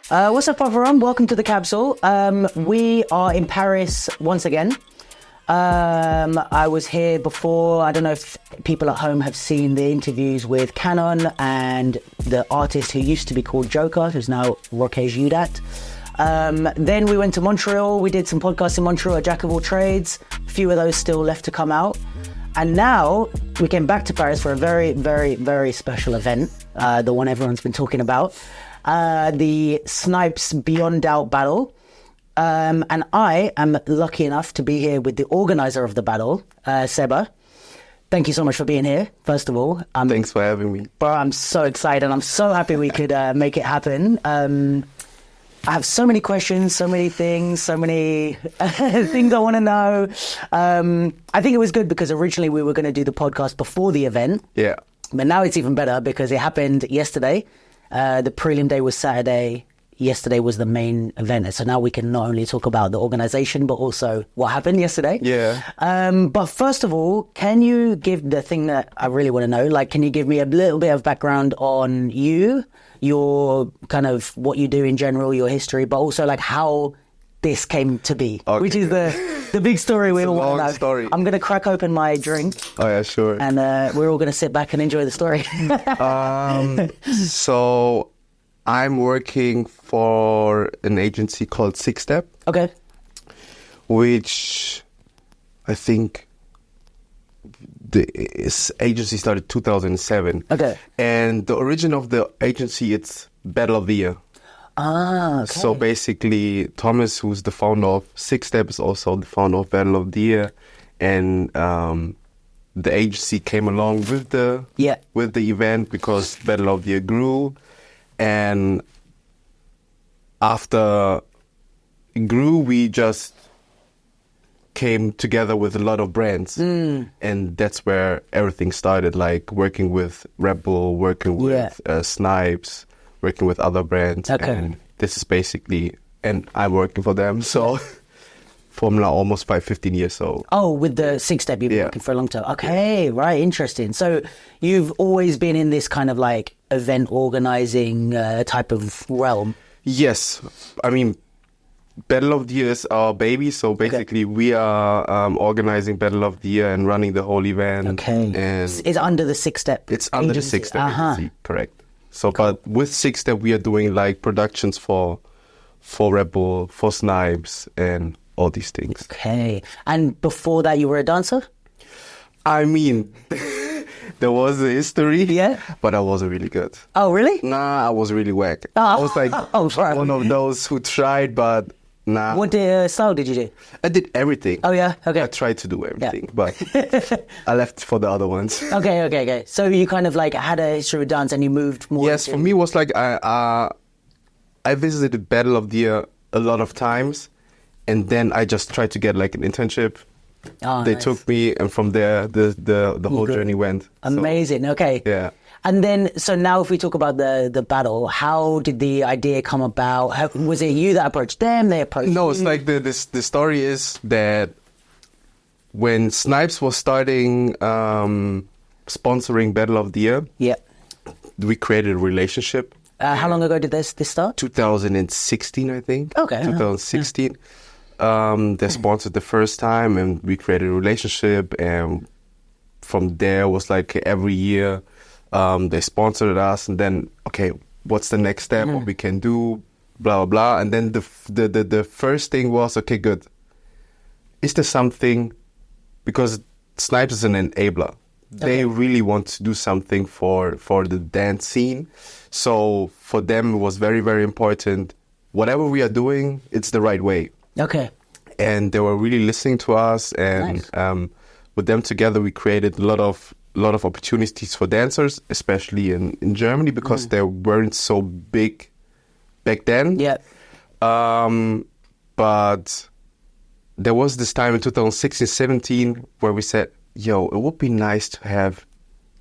What's up, everyone? Welcome to the capsule. We are in Paris once again. I was here before. I don't know if people at home have seen the interviews with Canon and the artist who used to be called Joker, who's now Roque Judat. Then we went to Montreal. We did some podcasts in Montreal, a jack of all trades. A few of those still left to come out. And now we came back to Paris for a very, very, very special event. The one everyone's been talking about. The Snipes Beyond Doubt battle. And I am lucky enough to be here with the organizer of the battle, Seba. Thank you so much for being here, first of all. Thanks for having me. Bro, I'm so excited. I'm so happy we could make it happen. I have so many questions, so many things, so many things I want to know. I think it was good because originally we were going to do the podcast before the event. Yeah. But now it's even better because it happened yesterday. The prelim day was Saturday. Yesterday was the main event. So now we can not only talk about the organization, but also what happened yesterday. Yeah. But first of all, can you give the thing that I really want to know? Like, can you give me a little bit of background on you, your kind of what you do in general, your history, but also like how this came to be, okay. Which is the big story we all want to know. Story. I'm going to crack open my drink. Oh, yeah, sure. And we're all going to sit back and enjoy the story. So I'm working for an agency called Six Step. Okay. Which I think this agency started 2007. Okay. And the origin of the agency, it's Battle of the Year. Ah, okay. So basically, Thomas, who's the founder of Six Step, is also the founder of Battle of the Year. And the agency came along with the event because Battle of the Year grew. And after it grew, we just came together with a lot of brands. And that's where everything started, like working with Red Bull, working with Snipes, working with other brands. Okay. And this is basically, and I'm working for them. So Formula almost 15 years. So with the Six Step, you've been working for a long time. Okay, right, interesting. So you've always been in this kind of like event organizing type of realm. Yes, I mean, Battle of the Year is our baby. So basically, we are organizing Battle of the Year and running the whole event. Okay, and it's under the Six Step. It's under the Six Step agency, correct. So, but with Six Step, we are doing like productions for Red Bull, for Snipes, and all these things. Okay. And before that, you were a dancer? I mean, there was a history, but I wasn't really good. Oh, really? Nah, I was really whack. Oh. I was like one of those who tried, but nah. What style did you do? I did everything. Oh, yeah? Okay. I tried to do everything, but I left for the other ones. Okay. So you kind of like had a history with dance and you moved more Yes, for me it was like I visited Battle of the Year a lot of times. And then I just tried to get like an internship. They took me, and from there, the whole journey went. Amazing. So, okay. Yeah. And then, so now if we talk about the battle, how did the idea come about? Was it you that approached them? They approached you? No, it's like the story is that when Snipes was starting sponsoring Battle of the Year, we created a relationship. How long ago did this start? 2016, I think. Okay. 2016. Yeah. They sponsored the first time, and we created a relationship. And from there was like every year they sponsored us. And then, okay, what's the next step? What we can do? Blah, blah, blah. And then the first thing was, okay, good. Is there something, because Snipes is an enabler. They really want to do something for the dance scene. So for them, it was very, very important. Whatever we are doing, it's the right way. Okay. And they were really listening to us. And with them together, we created a lot of opportunities for dancers, especially in Germany, because they weren't so big back then. Yeah. But there was this time in 2016, 17 where we said, yo, it would be nice to have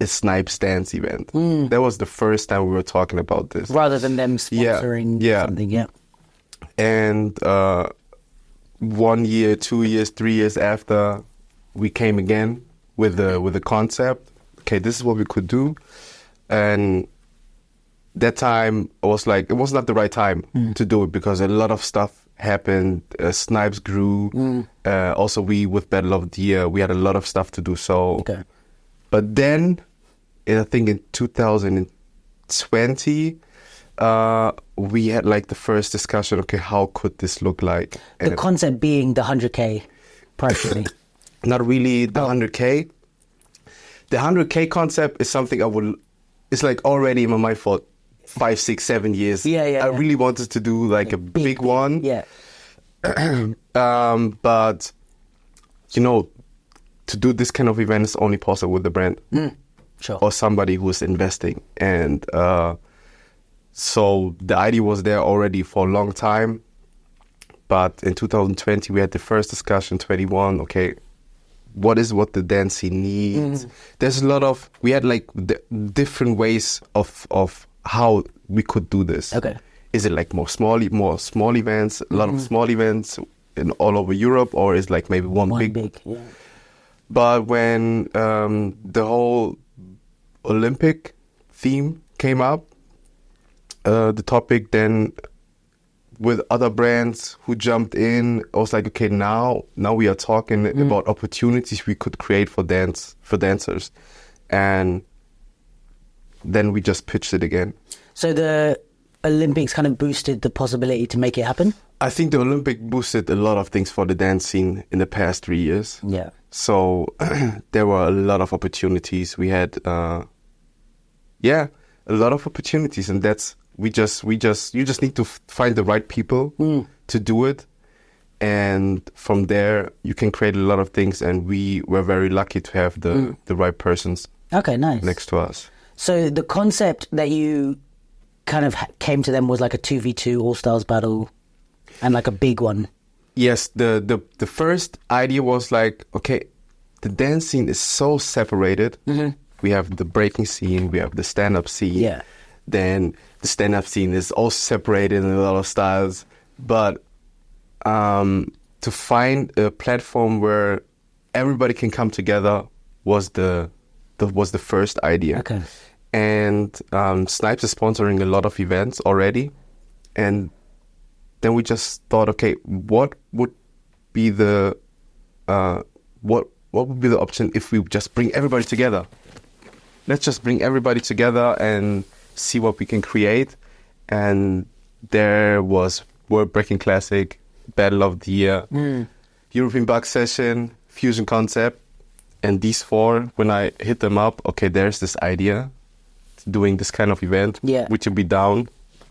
a Snipes dance event. That was the first time we were talking about this. Rather than them sponsoring something, And 1 year, 2 years, 3 years after, we came again with the concept. Okay, this is what we could do. And that time I was like, it was not the right time to do it because a lot of stuff happened. Snipes grew. Also, we with Battle of the Year, we had a lot of stuff to do. So, but then, I think in 2020, we had like the first discussion. Okay, how could this look like? The concept being the 100K prize money. Not really the 100K. The 100K concept is something it's like already in my mind for 5, 6, 7 years. I really wanted to do like a big one. Yeah. But, you know, to do this kind of event is only possible with the brand. Sure. Or somebody who's investing. And so the idea was there already for a long time. But in 2020, we had the first discussion, 21, okay, what the dance scene needs? There's a lot of, we had like different ways of how we could do this. Okay. Is it like more small events, a lot of small events in all over Europe, or is like maybe one big? Yeah. But when the whole Olympic theme came up, the topic then with other brands who jumped in, I was like, okay, now we are talking about opportunities we could create for dancers, and then we just pitched it again. So the Olympics kind of boosted the possibility to make it happen? I think the Olympic boosted a lot of things for the dance scene in the past 3 years. Yeah. So there were a lot of opportunities. We had, a lot of opportunities, and that's you just need to find the right people to do it, and from there you can create a lot of things. And we were very lucky to have the right persons. Okay, nice. Next to us. So the concept that you kind of came to them was like a 2v2 all-stars battle, and like a big one. Yes, the first idea was like, okay, the dance scene is so separated. We have the breaking scene, we have the stand-up scene. Yeah. Then the stand-up scene is also separated in a lot of styles. But to find a platform where everybody can come together was the first idea. Okay. And Snipes is sponsoring a lot of events already, and then we just thought, okay, what would be the what would be the option if we just bring everybody together? Let's just bring everybody together and see what we can create. And there was World Breaking Classic, Battle of the Year, European Bug Session, Fusion Concept, and these four. When I hit them up, okay, there's this idea, doing this kind of event. Yeah. Would you be down?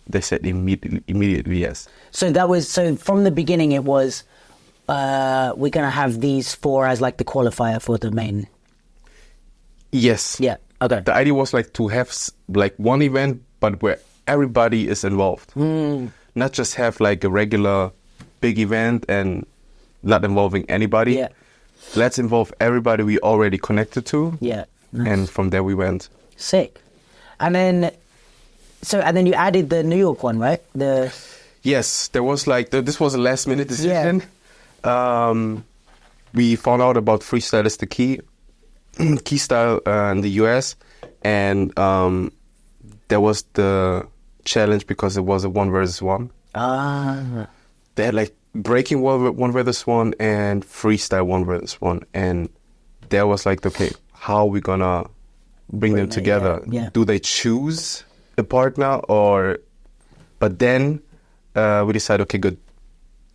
They said immediately yes. So from the beginning it was we're gonna have these four as like the qualifier for the main. Yes. Yeah. Okay. The idea was like to have like one event, but where everybody is involved. Not just have like a regular big event and not involving anybody. Yeah. Let's involve everybody we already connected to. Yeah. Nice. And from there we went. Sick. And then you added the New York one, right? Yes, there was like this was a last minute decision. Yeah. We found out about freestyle is the key style in the US, and there was the challenge because it was a 1 versus 1. They had like breaking 1 versus 1 and freestyle 1 versus 1, and there was like, okay, how are we gonna bring them together? Yeah. Do they choose a partner or? But then we decided, okay, good.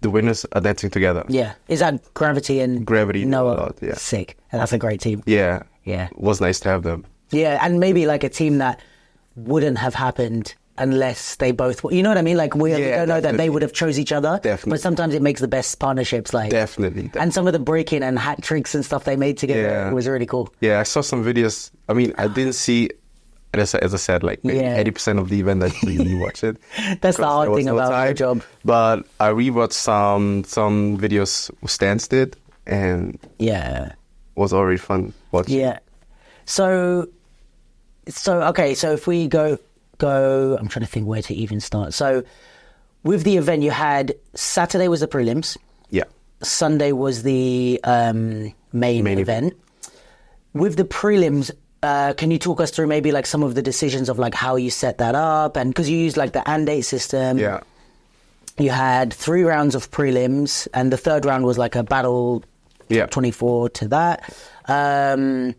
The winners are dancing together. Yeah. Is that Gravity and Gravity? Noah? Yeah. Sick. And that's a great team. Yeah. Yeah. It was nice to have them. Yeah, and maybe like a team that wouldn't have happened unless they both, you know what I mean? Like we don't know that they would have chose each other. Definitely. But sometimes it makes the best partnerships. Like Definitely. And some of the breaking and hat tricks and stuff they made together was really cool. Yeah, I saw some videos. I mean, I didn't see, as I said, like maybe 80% of the event I didn't really watch it. That's the hard thing about your job. But I rewatched some videos Stans did, and it was already fun watching. Yeah. So okay, so if we go, I'm trying to think where to even start. So with the event, you had Saturday was the prelims. Yeah. Sunday was the main event. With the prelims, can you talk us through maybe like some of the decisions of like how you set that up? And because you used like the and 8 system. Yeah. You had 3 rounds of prelims, and the third round was like a battle 24 to that. Was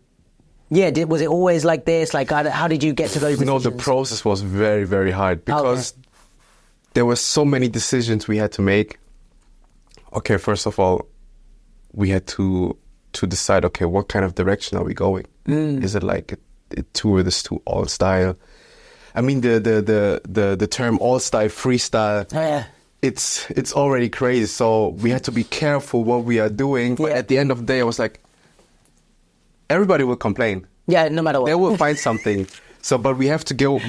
it always like this? Like, how did you get to those decisions? No, the process was very, very hard because there were so many decisions we had to make. Okay, first of all, we had to decide, okay, what kind of direction are we going? Is it like a 2 versus 2 all style? I mean, the term all style, freestyle. Oh, yeah. It's already crazy, so we had to be careful what we are doing. But at the end of the day, I was like, everybody will complain. Yeah, no matter what. They will find something. So, but we have to go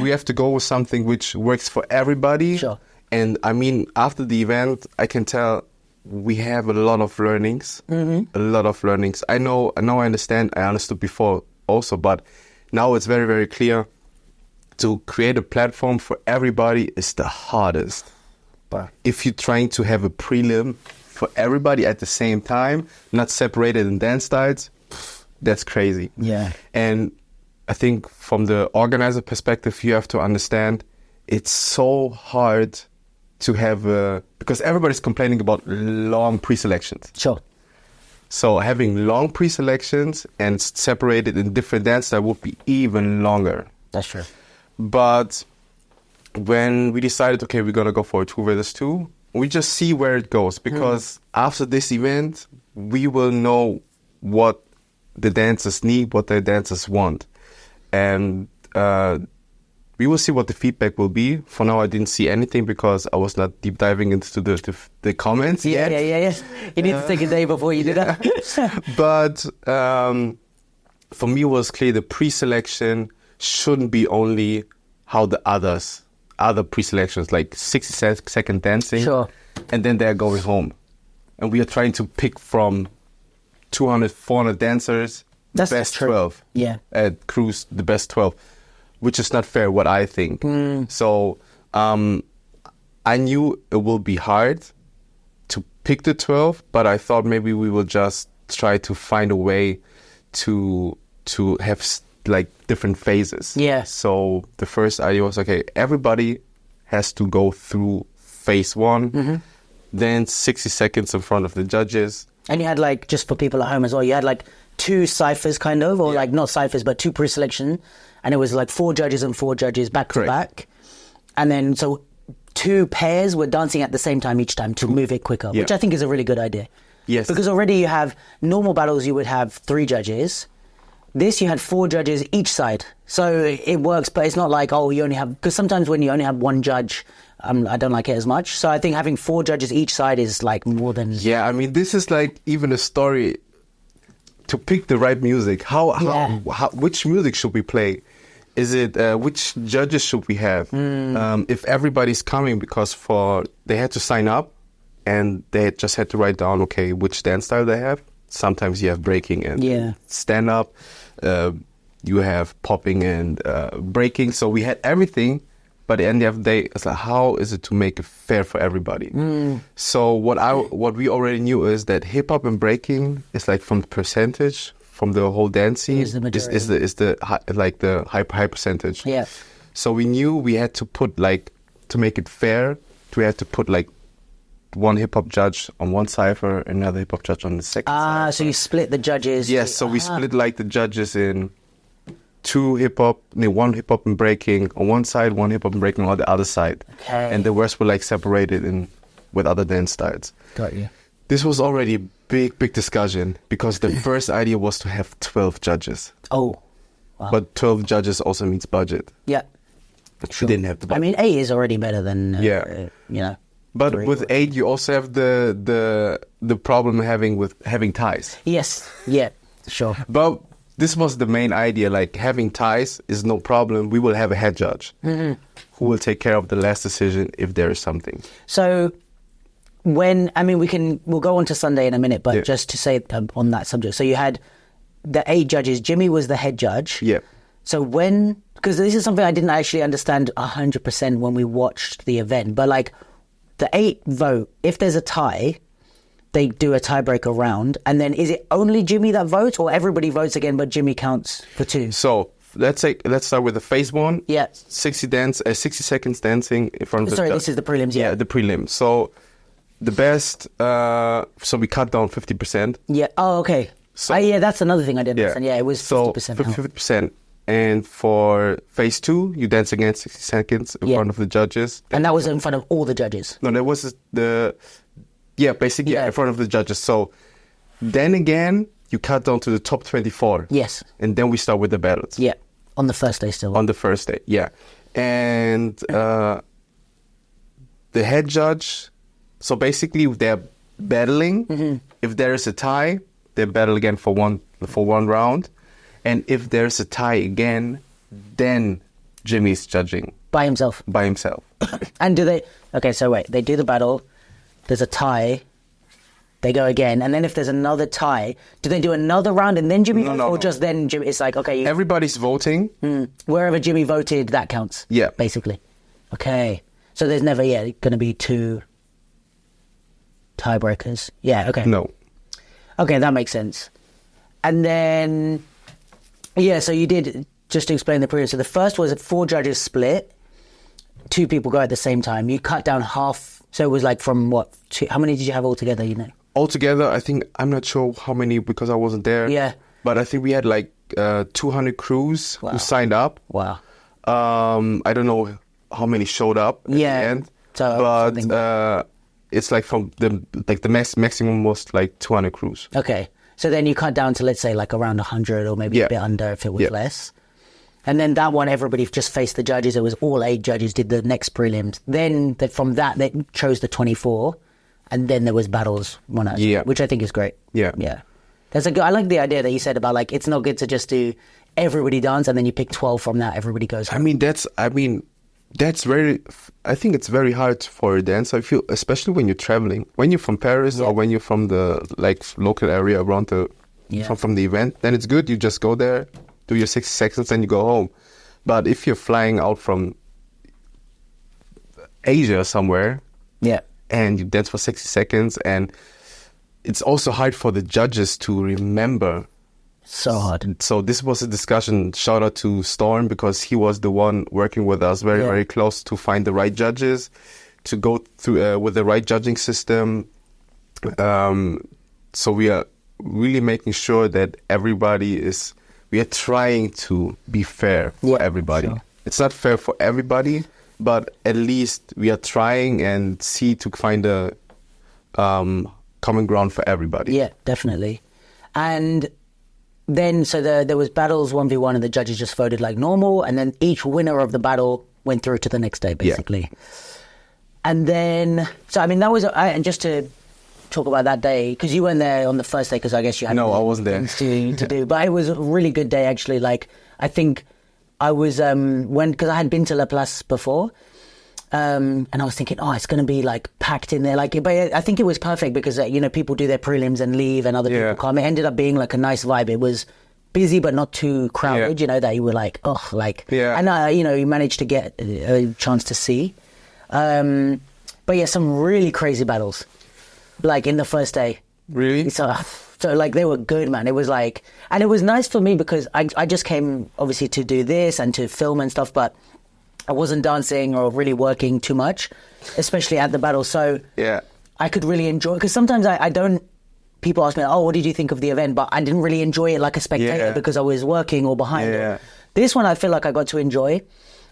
with something which works for everybody. Sure. And I mean, after the event, I can tell we have a lot of learnings. A lot of learnings. I know. I understand. I understood before also, but now it's very, very clear. To create a platform for everybody is the hardest. But if you're trying to have a prelim for everybody at the same time, not separated in dance styles, that's crazy. Yeah. And I think from the organizer perspective, you have to understand it's so hard to have because everybody's complaining about long pre-selections. Sure. So having long pre-selections and separated in different dance styles would be even longer. That's true. But when we decided, okay, we're going to go for a 2 versus 2, we just see where it goes. Because after this event, we will know what the dancers need, what the dancers want. And we will see what the feedback will be. For now, I didn't see anything because I was not deep diving into the comments yet. Yeah. You need to take a day before you do that. But for me, it was clear the pre-selection shouldn't be only how the other pre-selections, like 60-second dancing, sure, and then they're going home. And we are trying to pick from 200, 400 dancers, the best 12. Yeah. At Cruise, the best 12, which is not fair, what I think. So I knew it will be hard to pick the 12, but I thought maybe we will just try to find a way to have like different phases. Yeah. So the first idea was, okay, everybody has to go through phase 1, then 60 seconds in front of the judges. And you had like, just for people at home as well, you had like 2 ciphers kind of, or like not ciphers, but 2 pre-selection. And it was like 4 judges and 4 judges back to back. And then so 2 pairs were dancing at the same time each time to move it quicker, which I think is a really good idea. Yes. Because already you have normal battles, you would have 3 judges. This, you had 4 judges each side. So it works, but it's not like, oh, you only have... Because sometimes when you only have 1 judge, I don't like it as much. So I think having 4 judges each side is like more than... Yeah, I mean, this is like even a story to pick the right music. How which music should we play? Is it... which judges should we have? If everybody's coming, because they had to sign up and they just had to write down, okay, which dance style they have. Sometimes you have breaking and stand-up. You have popping and breaking. So we had everything, but at the end of the day, it's like, how is it to make it fair for everybody? So what we already knew is that hip-hop and breaking is like from the percentage, from the whole dance scene, is the high percentage. Yeah. So we knew we had to put like, to make it fair, we had to put like one hip-hop judge on one cipher, another hip-hop judge on the second cipher. So you split the judges. Yes, so we split like the judges in 2 hip-hop, one hip-hop and breaking on one side, 1 hip-hop and breaking on the other side. Okay. And the rest were like separated with other dance styles. Got you. This was already a big discussion because the first idea was to have 12 judges. Oh, wow. But 12 judges also means budget. Yeah. Sure. We didn't have the budget. I mean, 8 is already better than, you know. But with 8, you also have the problem with having ties. Yes, yeah, sure. But this was the main idea, like having ties is no problem. We will have a head judge who will take care of the last decision if there is something. So we'll go on to Sunday in a minute, but just to say on that subject. So you had the 8 judges. Jimmy was the head judge. Yeah. So because this is something I didn't actually understand 100% when we watched the event, but like, the 8 vote, if there's a tie, they do a tiebreaker round, and then is it only Jimmy that votes, or everybody votes again, but Jimmy counts for 2? So let's start with the phase 1. Yeah. 60 seconds dancing in front of the Sorry, this is the prelims. Yeah. Yeah, the prelim. So the best. So we cut down 50%. Yeah. Oh, okay. So, yeah, that's another thing I didn't understand. Yeah, it was 50%. So 50%. And for phase 2, you dance again 60 seconds in front of the judges. And that was in front of all the judges. No, that was basically in front of the judges. So then again, you cut down to the top 24. Yes. And then we start with the battles. Yeah. On the first day still. On the first day, yeah. And the head judge, so basically they're battling. If there is a tie, they battle again for one round. And if there's a tie again, then Jimmy's judging. By himself. And do they... Okay, so wait. They do the battle. There's a tie. They go again. And then if there's another tie, do they do another round and then Jimmy votes? No. Just then Jimmy... It's like, okay... Everybody's voting. Wherever Jimmy voted, that counts. Yeah. Basically. Okay. So there's never, going to be 2 tiebreakers. Yeah, okay. No. Okay, that makes sense. And then... Yeah, so you did, just to explain the previous, so the first was 4 judges split, 2 people go at the same time. You cut down half, so it was like from what, how many did you have altogether, you know? Altogether, I think, I'm not sure how many because I wasn't there. Yeah. But I think we had like 200 crews who signed up. Wow. I don't know how many showed up at the end. But it's like from the maximum was like 200 crews. Okay. So then you cut down to, let's say, like around 100 or maybe a bit under if it was less. And then that one, everybody just faced the judges. It was all 8 judges did the next prelims. Then from that, they chose the 24. And then there was battles one at a time, which I think is great. Yeah. Yeah. I like the idea that you said about, like, it's not good to just do everybody dance and then you pick 12 from that. Everybody goes home. That's very... I think it's very hard for a dancer. I feel, especially when you're traveling. When you're from Paris or when you're from the, like, local area around the... From the event, then it's good. You just go there, do your 60 seconds, and you go home. But if you're flying out from Asia somewhere... Yeah. And you dance for 60 seconds, and it's also hard for the judges to remember. So hard. So this was a discussion. Shout out to Storm, because he was the one working with us very, very close to find the right judges, to go through with the right judging system. So we are really making sure that we are trying to be fair for everybody. Sure. It's not fair for everybody, but at least we are trying and see to find a common ground for everybody. Yeah, definitely. And then, so there was battles 1v1 and the judges just voted like normal, and then each winner of the battle went through to the next day, basically. Yeah. And then, so I mean, that was, and just to talk about that day, because you weren't there on the first day, because I guess you had I wasn't there to do, but it was a really good day, actually. Like, I think I was, because I had been to La Place before, and I was thinking, it's going to be like packed in there. Like, but I think it was perfect because, people do their prelims and leave and other people come. It ended up being like a nice vibe. It was busy, but not too crowded, that you were like, and you managed to get a chance to see. But yeah, some really crazy battles, like in the first day. Really? So like they were good, man. It was like, and it was nice for me because I just came obviously to do this and to film and stuff, but I wasn't dancing or really working too much, especially at the battle. So I could really enjoy, because sometimes I don't, people ask me, what did you think of the event? But I didn't really enjoy it like a spectator because I was working or behind it. This one I feel like I got to enjoy.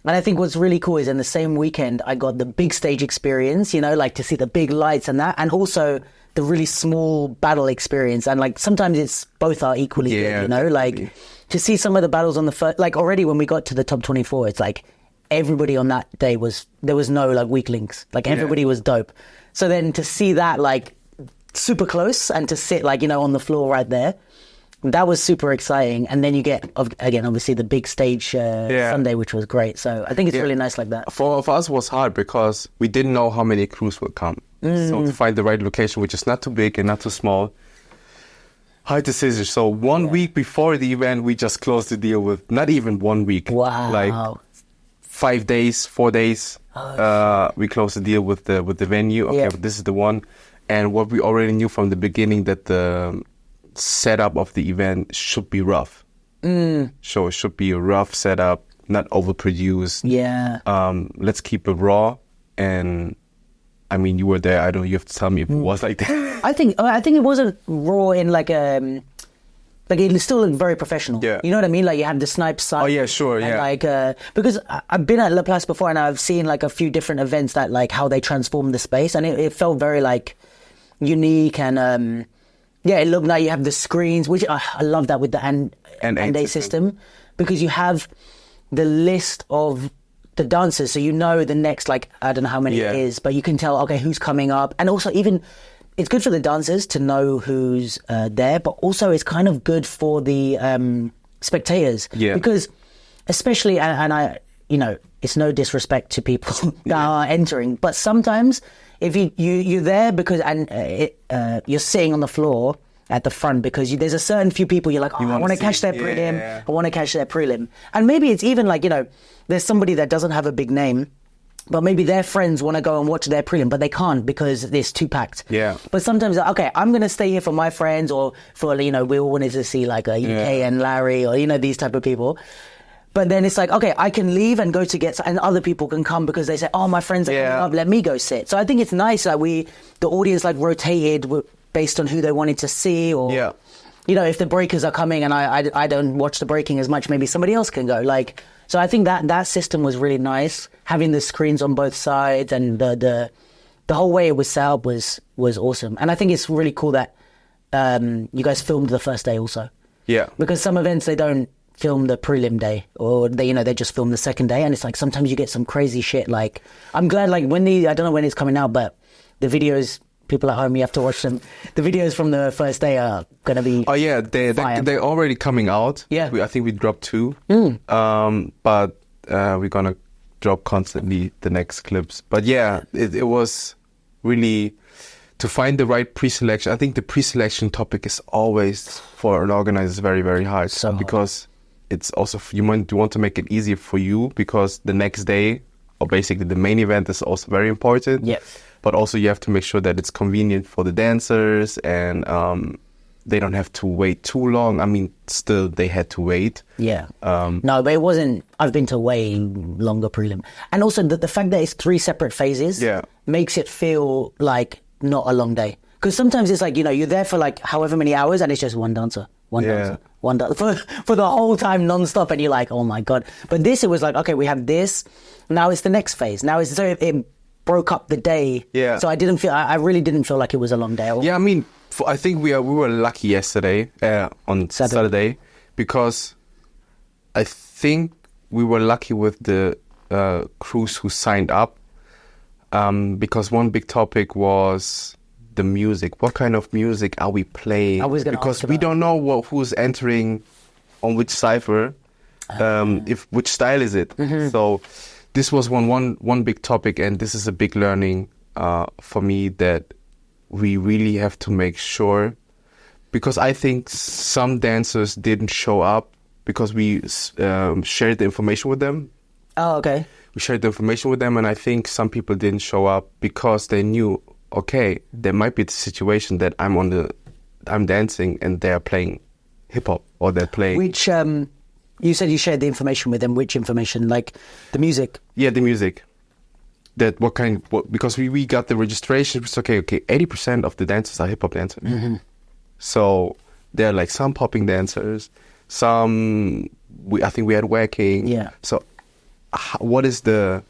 And I think what's really cool is in the same weekend, I got the big stage experience, like to see the big lights and that, and also the really small battle experience. And like sometimes both are equally good, like to see some of the battles on the first, like already when we got to the top 24, it's like everybody on that day there was no like weaklings, like everybody was dope. So then to see that like super close and to sit like, on the floor right there, that was super exciting. And then you get, again, obviously the big stage Sunday, which was great. So I think it's really nice like that. For us, it was hard because we didn't know how many crews would come. So to find the right location, which is not too big and not too small, hard decision. So 1 week before the event, we just closed the deal with, not even 1 week. Wow. Like 5 days, 4 days, we closed the deal with the venue. Okay, but this is the one. And what we already knew from the beginning, that the setup of the event should be rough. So it should be a rough setup, not overproduced. Yeah. Let's keep it raw. And I mean, you were there. I don't. You have to tell me if it was like that. I think it wasn't raw in like it still looked very professional. Yeah. You know what I mean? Like you had the snipe side. Oh yeah, sure, and yeah. like because I've been at La Place before, and I've seen like a few different events that like how they transform the space, and it felt very like unique, and yeah, it looked like you have the screens, which I love that with the and a system, because you have the list of the dancers, so you know the next, like, I don't know how many it is, but you can tell, okay, who's coming up. And also even it's good for the dancers to know who's there, but also it's kind of good for the spectators, because especially, and I, you know, it's no disrespect to people that are entering, but sometimes if you're there because you're sitting on the floor at the front because there's a certain few people you're like, oh, I want to catch their prelim. I want to catch their prelim. And maybe it's even like, you know, there's somebody that doesn't have a big name, but maybe their friends want to go and watch their prelim, but they can't because it's too packed. Yeah. But sometimes, okay, I'm going to stay here for my friends, or for, you know, we all wanted to see like a UK and Larry, or, you know, these type of people. But then it's like, okay, I can leave and go to get, and other people can come because they say, oh, my friends are coming up, let me go sit. So I think it's nice that the audience like rotated based on who they wanted to see, or, you know, if the breakers are coming and I don't watch the breaking as much, maybe somebody else can go. Like, so I think that system was really nice, having the screens on both sides, and the whole way it was set up was awesome. And I think it's really cool that you guys filmed the first day also. Yeah. Because some events, they don't film the prelim day, or they just film the second day, and it's like sometimes you get some crazy shit. Like, I'm glad, like, I don't know when it's coming out, but the videos, people at home, you have to watch them. The videos from the first day are gonna be they're already coming out. I think we dropped 2, but we're gonna drop constantly the next clips. But yeah, it was really to find the right pre-selection. I think the pre-selection topic is always, for an organizer, very, very hard. Because it's also, you want to make it easier for you, because the next day, or basically the main event, is also very important. Yeah. But also you have to make sure that it's convenient for the dancers, and they don't have to wait too long. I mean, still they had to wait. Yeah. No, but it wasn't. I've been to way longer prelim, and also the fact that it's 3 separate phases makes it feel like not a long day. Because sometimes it's like, you know, you're there for like however many hours, and it's just one dancer, one dancer for the whole time non-stop, and you're like, oh my god. But this, it was like, okay, we have this. Now it's the next phase. Now it's, so it broke up the day. Yeah. So I really didn't feel like it was a long day. Yeah, I mean, I think we were lucky yesterday on Saturday, because I think we were lucky with the crews who signed up, because one big topic was the music. What kind of music are we playing? Because we don't know who's entering on which cipher, which style is it. Mm-hmm. So this was one big topic, and this is a big learning for me, that we really have to make sure, because I think some dancers didn't show up because we shared the information with them. Oh, okay. We shared the information with them, and I think some people didn't show up because they knew, okay, there might be the situation that I'm dancing and they're playing hip hop, or they're playing. Which you said you shared the information with them. Which information? Like the music? Yeah, the music. That because we got the registration. It's okay. 80% of the dancers are hip hop dancers. Mm-hmm. So there are like some popping dancers, some I think we had whacking. Yeah. So what is the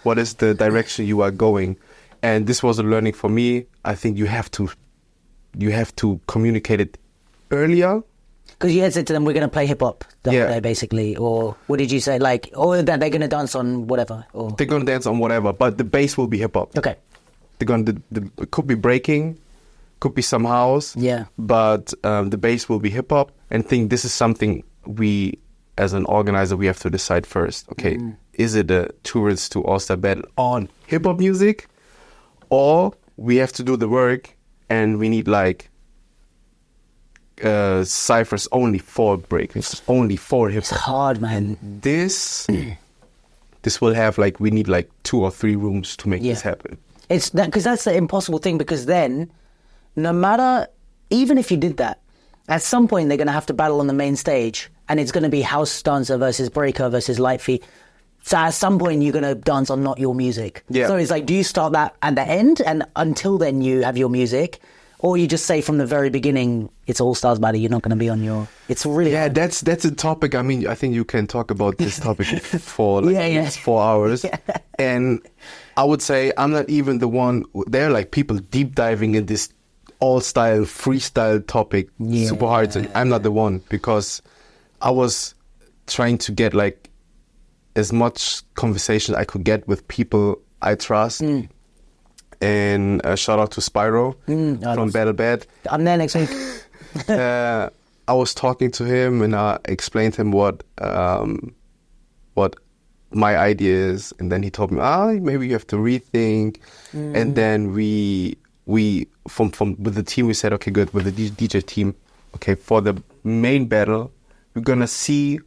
direction you are going? And this was a learning for me. I think you have to communicate it earlier. Because you had said to them, we're going to play hip hop that day, basically, or what did you say? Like, or that they're going to dance on whatever, or they're going to dance on whatever, but the bass will be hip hop. Okay. They're going to it could be breaking, could be some house. Yeah. But the bass will be hip hop, and think this is something we, as an organizer, we have to decide first. Okay, is it a tourist to All-Star Battle on hip hop music, or we have to do the work and we need like ciphers only for breakers, only for hip hop. It's hard, man. This will have we need 2 or 3 rooms to make this happen. It's that, because that's the impossible thing, because then no matter, even if you did that, at some point they're going to have to battle on the main stage, and it's going to be house dancer versus breaker versus light feet. So at some point you're going to dance on not your music. Yeah. So it's like, do you start that at the end, and until then you have your music, or you just say from the very beginning it's All Stars Battle, you're not going to be on your... It's really hard. that's a topic. I mean, I think you can talk about this topic for like 4 hours. Yeah. And I would say I'm not even the one. There are like people deep diving in this all-style freestyle topic super hard, and I'm not the one, because I was trying to get like as much conversation I could get with people I trust. And shout out to Spyro from Battle Bad. I'm there next week. I was talking to him, and I explained to him what my idea is, and then he told me, maybe you have to rethink. And then we from with the team, we said, okay, good, with the DJ team, okay, for the main battle, we're gonna see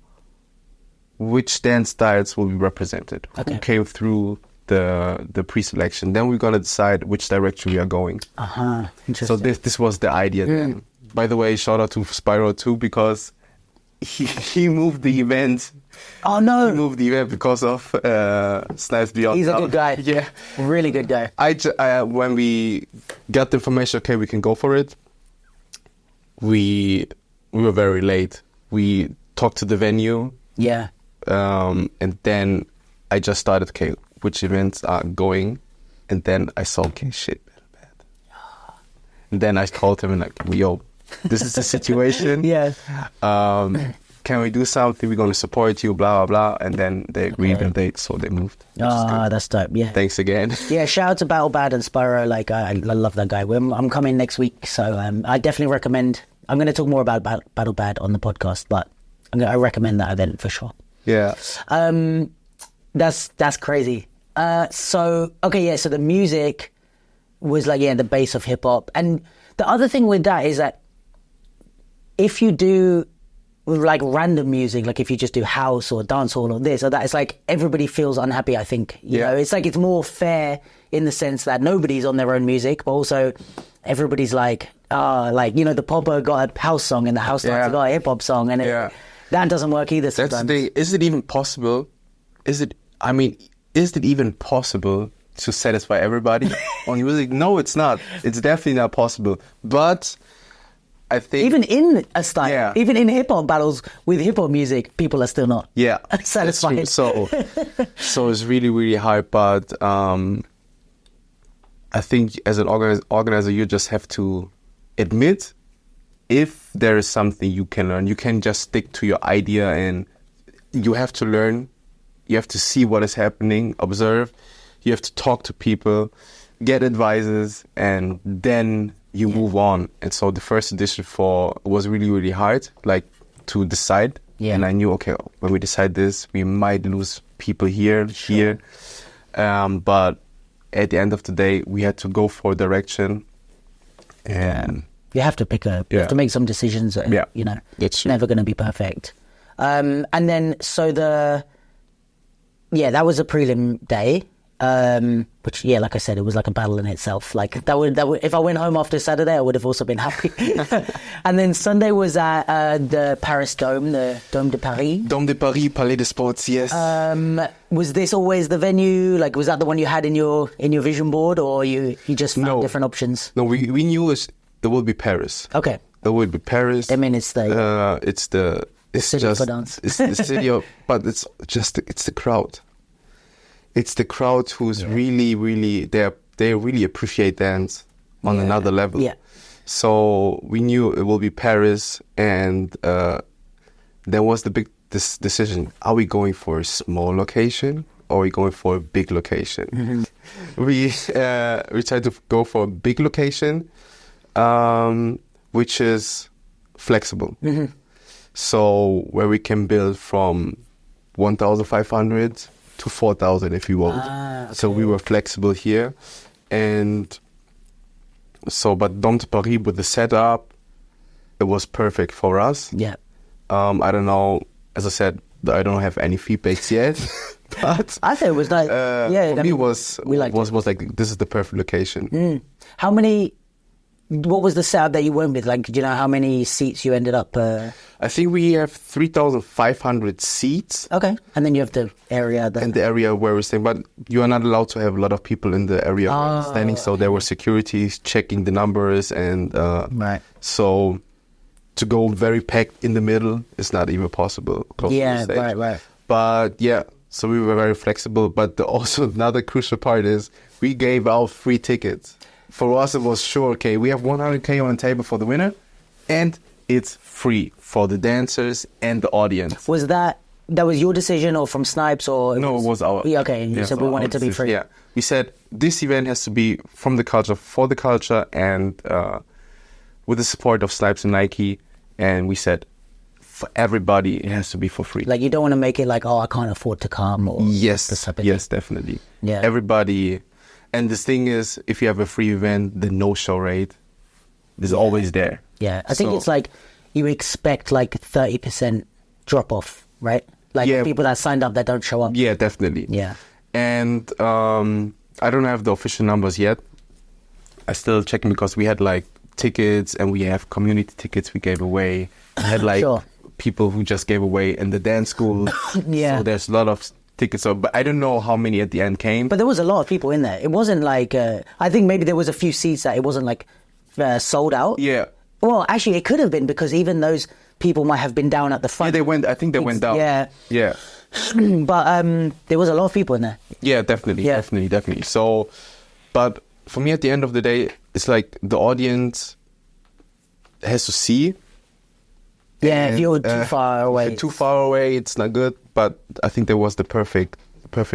which dance styles will be represented, who came through the pre-selection. Then we're gonna decide which direction we are going. Interesting. So this was the idea. Then. By the way, shout out to Spyro too, because he moved the event. Oh no! He moved the event because of Snipes Beyond. He's a good guy. Yeah, really good guy. When we got the information, okay, we can go for it. We were very late. We talked to the venue. Yeah. And then I just started, okay, which events are going, and then I saw, okay, shit, bad. And then I called him and like, yo, this is the situation. Yeah. Can we do something? We're going to support you, blah, blah, blah. And then they agreed, and they moved. That's dope. Yeah. Thanks again. Yeah, shout out to Battle Bad and Spyro. Like, I love that guy. I'm coming next week, so I definitely recommend. I'm going to talk more about Battle Bad on the podcast, but I recommend that event for sure. Yeah. That's crazy. So the music was like, the base of hip hop. And the other thing with that is that if you do like random music, like if you just do house or dancehall or this or that, it's like everybody feels unhappy, I think. You know, it's like it's more fair in the sense that nobody's on their own music, but also everybody's like, the popper got a house song and the house dancer got a hip hop song, and that doesn't work either sometimes. That's the thing. Is it even possible? Is it even possible to satisfy everybody on music? No, it's not. It's definitely not possible. But I think even in a style, even in hip hop battles with hip hop music, people are still not satisfied. So it's really, really hard. But I think as an organizer, you just have to admit if there is something you can learn. You can just stick to your idea, and you have to learn. You have to see what is happening, observe. You have to talk to people, get advices, and then you move on. And so the first edition was really, really hard, like here. And I knew, okay, when we decide this, we might lose people here. But at the end of the day, we had to go for direction. And you have to you have to make some decisions. You know, it's never going to be perfect. And then, so that was a prelim day. Which, like I said, it was like a battle in itself. Like that would if I went home after Saturday, I would have also been happy. And then Sunday was at the Paris Dome, the Dome de Paris. Dome de Paris, Palais des Sports, yes. Was this always the venue? Like, was that the one you had in your vision board, or you just found different options? No, we knew it would be Paris. Okay. It would be Paris. I mean, it's the city for dance. It's the city of, but it's the crowd. It's the crowd who's really, really, they really appreciate dance on another level. Yeah. So we knew it will be Paris, and there was the big decision: are we going for a small location, or are we going for a big location? Mm-hmm. We tried to go for a big location, which is flexible. Mm-hmm. So where we can build from 1,500 to 4,000 if you want. Okay. So we were flexible here. And so, but Dome de Paris with the setup, it was perfect for us. Yeah. I don't know, as I said, I don't have any feedbacks yet. But I thought it was like, for me was like, this is the perfect location. How many what was the setup that you went with? Like, do you know how many seats you ended up? I think we have 3,500 seats. Okay, and then you have the area. In the area where we're staying, but you are not allowed to have a lot of people in the area where we're standing. So there were securities checking the numbers, and right. So to go very packed in the middle is not even possible. Yeah, right. But yeah, so we were very flexible. But also another crucial part is we gave out free tickets. For us, it was sure, okay, we have 100K on the table for the winner, and it's free for the dancers and the audience. Was that was your decision, or from Snipes, or No, it was our. Yeah, okay, you said we wanted to be free. Yeah, we said this event has to be from the culture, for the culture, and with the support of Snipes and Nike. And we said for everybody, it has to be for free. Like, you don't want to make it like, oh, I can't afford to come, or yes, this type of yes, thing. definitely. Yeah, everybody. And the thing is, if you have a free event, the no-show rate is always there. Yeah, I think it's like you expect like 30% drop-off, right? Like people that signed up that don't show up. Yeah, definitely. Yeah. And I don't have the official numbers yet. I still checking because we had like tickets, and we have community tickets we gave away. I had like people who just gave away in the dance school. Yeah. So there's a lot of tickets, but I don't know how many at the end came. But there was a lot of people in there. It wasn't like, I think maybe there was a few seats that it wasn't like sold out. Yeah. Well, actually, it could have been, because even those people might have been down at the front. Yeah, I think they went down. Yeah. Yeah. But there was a lot of people in there. Yeah, definitely. So, but for me, at the end of the day, it's like the audience has to see. Yeah, if you're too far away. If you're too far away, it's not good. But I think there was the perfect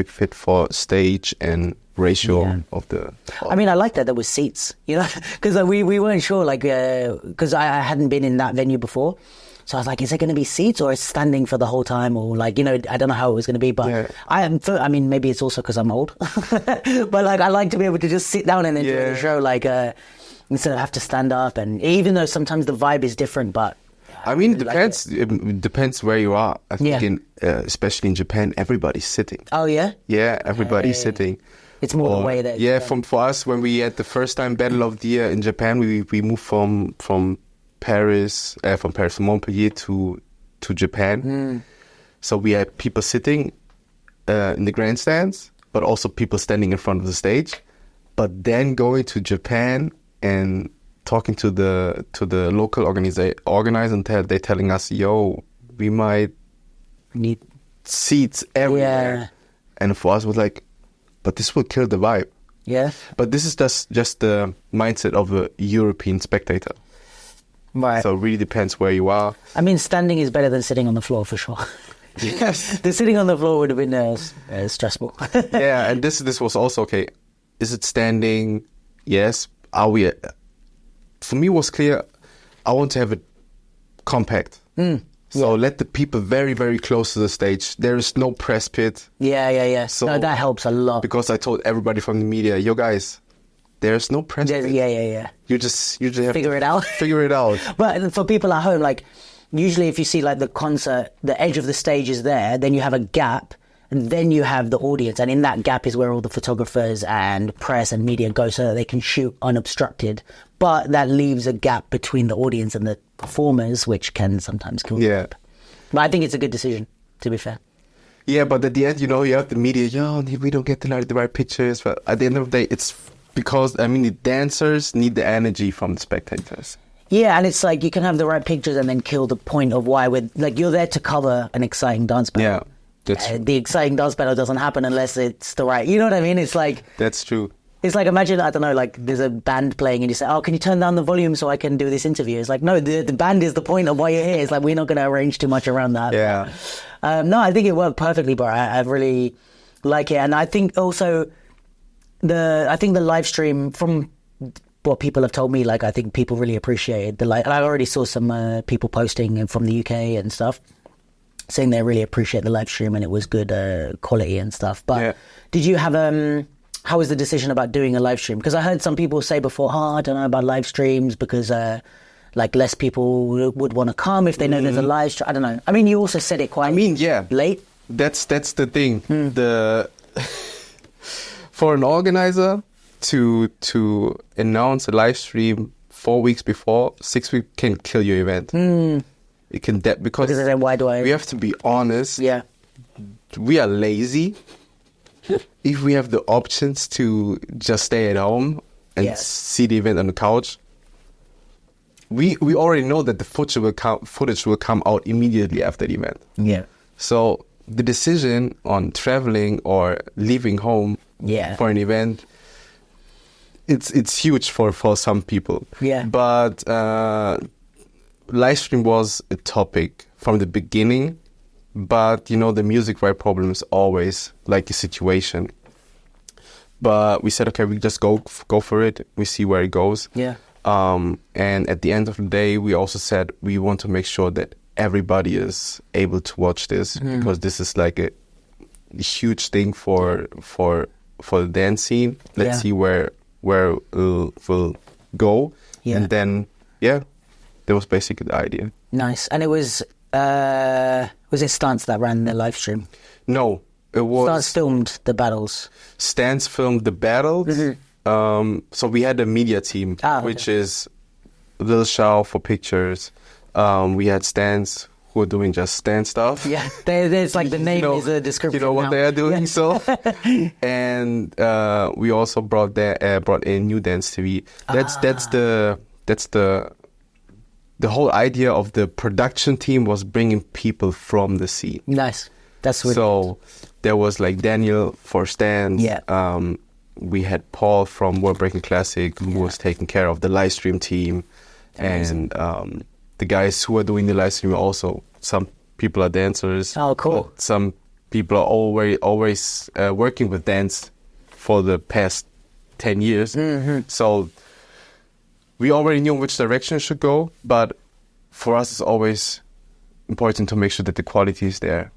fit for stage and ratio of the. I mean, I like that there was seats, you know, because we weren't sure, like, because I hadn't been in that venue before. So I was like, is it going to be seats, or is standing for the whole time, or like, you know, I don't know how it was going to be, but I mean, maybe it's also because I'm old, but like, I like to be able to just sit down and enjoy the show, like, instead of have to stand up. And even though sometimes the vibe is different, but I mean, it depends. It depends where you are. I think, especially in Japan, everybody's sitting. Oh yeah. Yeah, everybody's sitting. It's more the way that. Yeah, for us, when we had the first time Battle of the Year in Japan, we moved from Paris, from Montpellier to Japan. So we had people sitting in the grandstands, but also people standing in front of the stage. But then going to Japan and talking to the local organizer, and they're telling us, yo, we might need seats everywhere. Yeah. And for us, it was like, but this will kill the vibe. Yeah. But this is just the mindset of a European spectator. Right. So it really depends where you are. I mean, standing is better than sitting on the floor, for sure. Yes. The sitting on the floor would have been stressful. Yeah, and this was also, okay, is it standing? Yes. Are we... For me, it was clear, I want to have it compact. So let the people very, very close to the stage. There is no press pit. Yeah. So, no, that helps a lot. Because I told everybody from the media, yo guys, there's no press pit. Yeah. You just have figure it out. Figure it out. But for people at home, like, usually if you see like the concert, the edge of the stage is there, then you have a gap, and then you have the audience, and in that gap is where all the photographers and press and media go, so that they can shoot unobstructed. But that leaves a gap between the audience and the performers, which can sometimes kill the vibe. But I think it's a good decision, to be fair. Yeah, but at the end, you know, you have the media, we don't get the right pictures. But at the end of the day, it's because, I mean, the dancers need the energy from the spectators. Yeah, and it's like you can have the right pictures and then kill the point of why you're there to cover an exciting dance battle. Yeah, that's true. The exciting dance battle doesn't happen unless it's the right, you know what I mean? It's like... That's true. It's like, imagine, I don't know, like there's a band playing and you say, oh, can you turn down the volume so I can do this interview? It's like, no, the band is the point of why you're here. It's like, we're not going to arrange too much around that. Yeah. No, I think it worked perfectly, bro. I really like it. And I think also the live stream, from what people have told me, like, I think people really appreciated the live. And I already saw some people posting from the UK and stuff, saying they really appreciate the live stream and it was good quality and stuff. But did you have... how was the decision about doing a live stream? Because I heard some people say before, I don't know about live streams because like less people would want to come if they know there's a live stream. I don't know. I mean, you also said it quite late. That's the thing. For an organizer to announce a live stream 4 weeks before, 6 weeks can kill your event. It can because then why do I? we have to be honest. Yeah. We are lazy. If we have the options to just stay at home and Yes. see the event on the couch, we already know that the footage will come out immediately after the event. Yeah. So the decision on traveling or leaving home Yeah. for an event, it's huge for some people. Yeah. But live stream was a topic from the beginning. But, you know, the music right problem is always like a situation. But we said, okay, we just go for it. We see where it goes. Yeah. And at the end of the day, we also said we want to make sure that everybody is able to watch this because this is like a huge thing for the dance scene. Let's see where we'll go. Yeah. And then, that was basically the idea. Nice. And it was it Stance that ran the live stream? No, it was... Stance filmed the battles. Stance filmed the battles. So we had a media team, which is Lil Shao for pictures. We had Stance who are doing just Stance stuff. Yeah, it's like the name is a description. You know what they are doing, so. And we also brought in New Dance TV. That's the whole idea of the production team was bringing people from the scene. Nice. That's really so there was like Daniel for Stance. Yeah. We had Paul from World Breaking Classic who was taking care of the live stream team. Amazing. And the guys who are doing the live stream also, some people are dancers. Oh, cool. Some people are always working with dance for the past 10 years. So we already knew which direction it should go, but for us it's always important to make sure that the quality is there.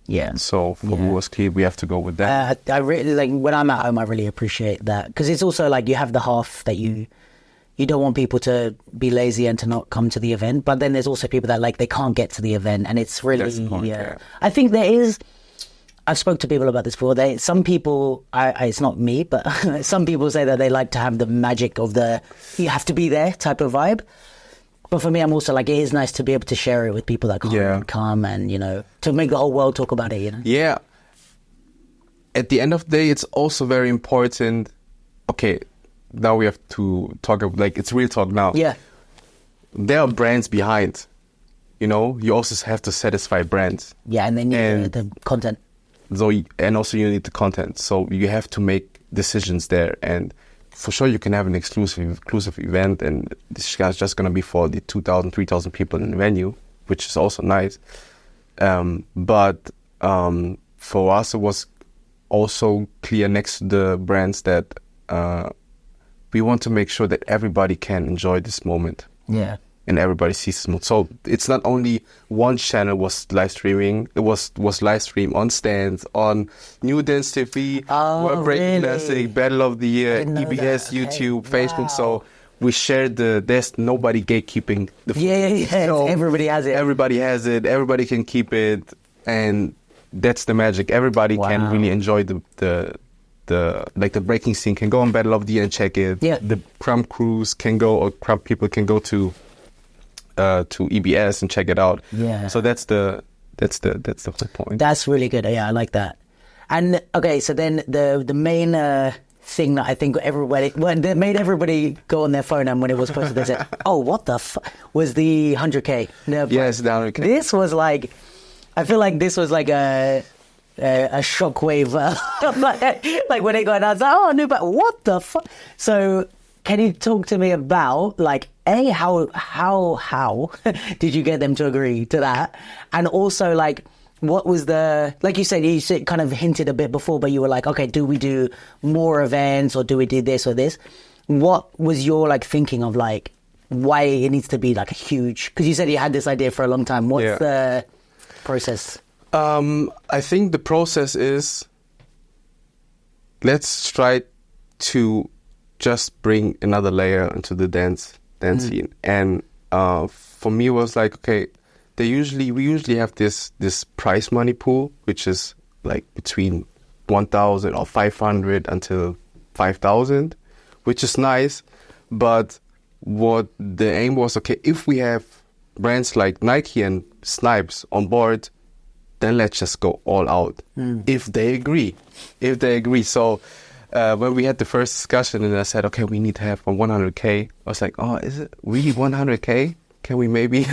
Yeah. So for me it was clear we have to go with that. I really like when I'm at home. I really appreciate that because it's also like you have the half that you don't want people to be lazy and to not come to the event, but then there's also people that like they can't get to the event, and it's really That's the point, yeah. I think there is. I've spoke to people about this before. Some people, it's not me, but some people say that they like to have the magic of the you have to be there type of vibe. But for me, I'm also like, it is nice to be able to share it with people that can't come and, you know, to make the whole world talk about it, you know? Yeah. At the end of the day, it's also very important. Okay, now we have to talk about, like, it's real talk now. Yeah. There are brands behind, you know? You also have to satisfy brands. Yeah, and they need the content. So, and also you need the content. So you have to make decisions there. And for sure you can have an exclusive event, and this guy's just going to be for the 2,000, 3,000 people in the venue, which is also nice. But for us, it was also clear next to the brands that we want to make sure that everybody can enjoy this moment. Yeah. And everybody sees this moment. So it's not only one channel was live streaming, it was live stream on Stance, on New Dance TV, World Breaking Classic, Battle of the Year, EBS, YouTube, Facebook. So we shared there's nobody gatekeeping the Yeah. So everybody has it. Everybody has it, everybody can keep it, and that's the magic. Everybody can really enjoy the breaking scene, can go on Battle of the Year and check it. Yeah. The Crumb crews can go, or Crumb people can go to EBS and check it out. Yeah. So that's the whole point. That's really good. Yeah, I like that. And okay, so then the main thing that I think that made everybody go on their phone, and when it was posted, they said, "Oh, what the was the 100K?" Yes, the 100K. This was like, I feel like this was like a shockwave. Like when it got announced, oh, new, but what the fuck? So can you talk to me about like how did you get them to agree to that, and also like what was like you said kind of hinted a bit before, but you were like, okay, do we do more events or do we do this or this? What was your like thinking of like why it needs to be like a huge? Because you said you had this idea for a long time. What's the process? I think the process is let's try to just bring another layer into the dance scene. And for me, it was like, okay, we usually have this prize money pool, which is like between 1,000 or 500 until 5,000, which is nice. But what the aim was, okay, if we have brands like Nike and Snipes on board, then let's just go all out. If they agree. So when we had the first discussion and I said, okay, we need to have 100K, I was like, oh, is it really 100K? Can we maybe?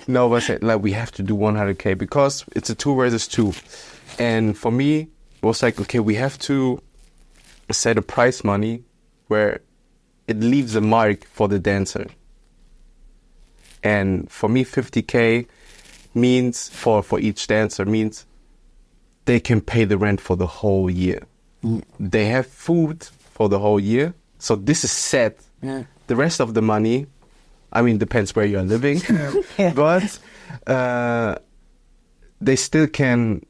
No, but I said, like, we have to do 100K because it's a 2 versus 2. And for me, it was like, okay, we have to set a prize money where it leaves a mark for the dancer. And for me, 50K means, for each dancer, means they can pay the rent for the whole year. They have food for the whole year. So this is set. Yeah. The rest of the money, I mean, depends where you're living, but they still can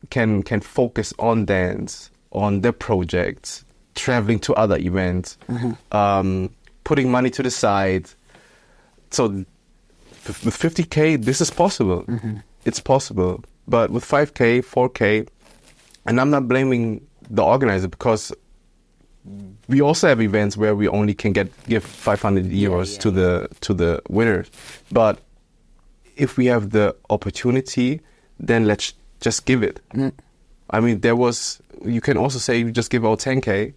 focus on dance, on their projects, traveling to other events, putting money to the side. So with 50K, this is possible. It's possible. But with 5K, 4K, and I'm not blaming the organizer because we also have events where we only can give 500 euros to the winners. But if we have the opportunity, then let's just give it. I mean, you can also say you just give out 10K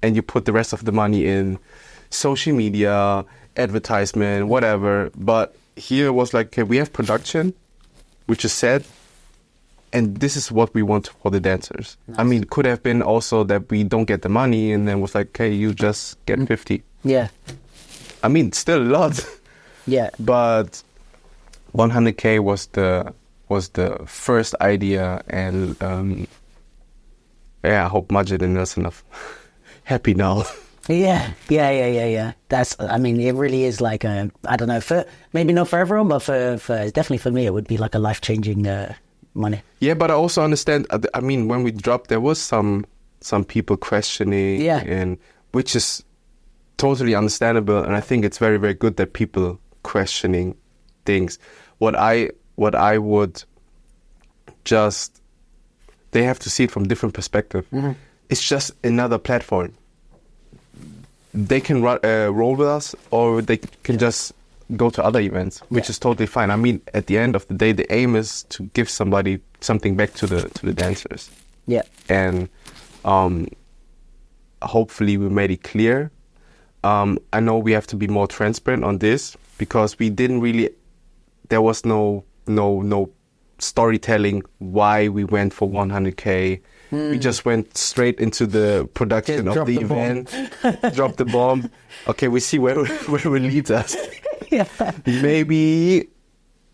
and you put the rest of the money in social media, advertisement, whatever. But here it was like, okay, we have production, which is set, and this is what we want for the dancers. Nice. I mean, it could have been also that we don't get the money and then was like, okay, you just get 50. Yeah. I mean, still a lot. Yeah. But 100K was the first idea, and I hope Majid and us enough happy now. Yeah. That's, I mean, it really is like I don't know, for maybe not for everyone, but for definitely for me, it would be like a life-changing money. Yeah, but I also understand. I mean, when we dropped, there was some people questioning, and which is totally understandable, and I think it's very, very good that people questioning things. What I would just, they have to see it from different perspective. It's just another platform. They can roll with us, or they can just go to other events, which is totally fine. I mean, at the end of the day, the aim is to give somebody something back to the dancers. Yeah. And hopefully we made it clear. I know we have to be more transparent on this because we didn't really. There was no storytelling why we went for 100K. We just went straight into the production of the event, dropped the bomb. Okay, we see where it leads us. Yeah. Maybe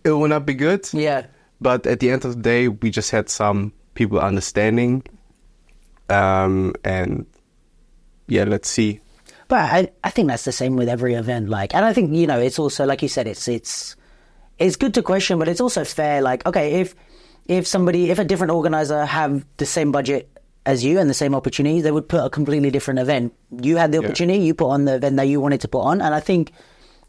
it will not be good. Yeah. But at the end of the day, we just had some people understanding. And yeah, let's see. But I think that's the same with every event. Like, and I think, you know, it's also, like you said, it's good to question, but it's also fair. Like, okay, if a different organizer have the same budget as you and the same opportunities, they would put a completely different event. You had the opportunity, you put on the event that you wanted to put on. And I think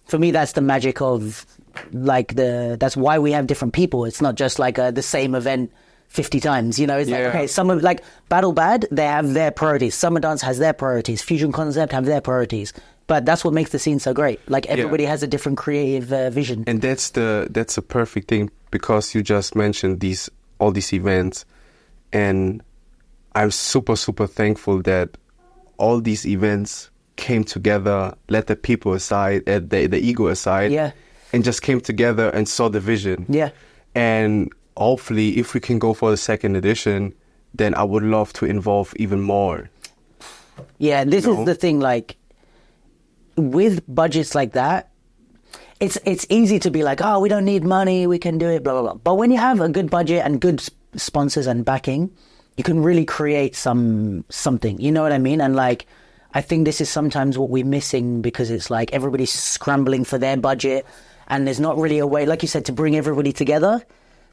for me, that's the magic of like that's why we have different people. It's not just like the same event 50 times, you know, it's like, okay, some of like Battle Bad, they have their priorities. Summer Dance has their priorities. Fusion Concept have their priorities. But that's what makes the scene so great. Like everybody has a different creative vision. And that's a perfect thing because you just mentioned all these events, and I'm super, super thankful that all these events came together, let the people aside, the ego aside, and just came together and saw the vision. Yeah. And hopefully, if we can go for the second edition, then I would love to involve even more. Yeah, this is the thing, like, with budgets like that, it's easy to be like, oh, we don't need money, we can do it, blah, blah, blah. But when you have a good budget and good sponsors and backing, you can really create something, you know what I mean? And like, I think this is sometimes what we're missing because it's like everybody's scrambling for their budget and there's not really a way, like you said, to bring everybody together.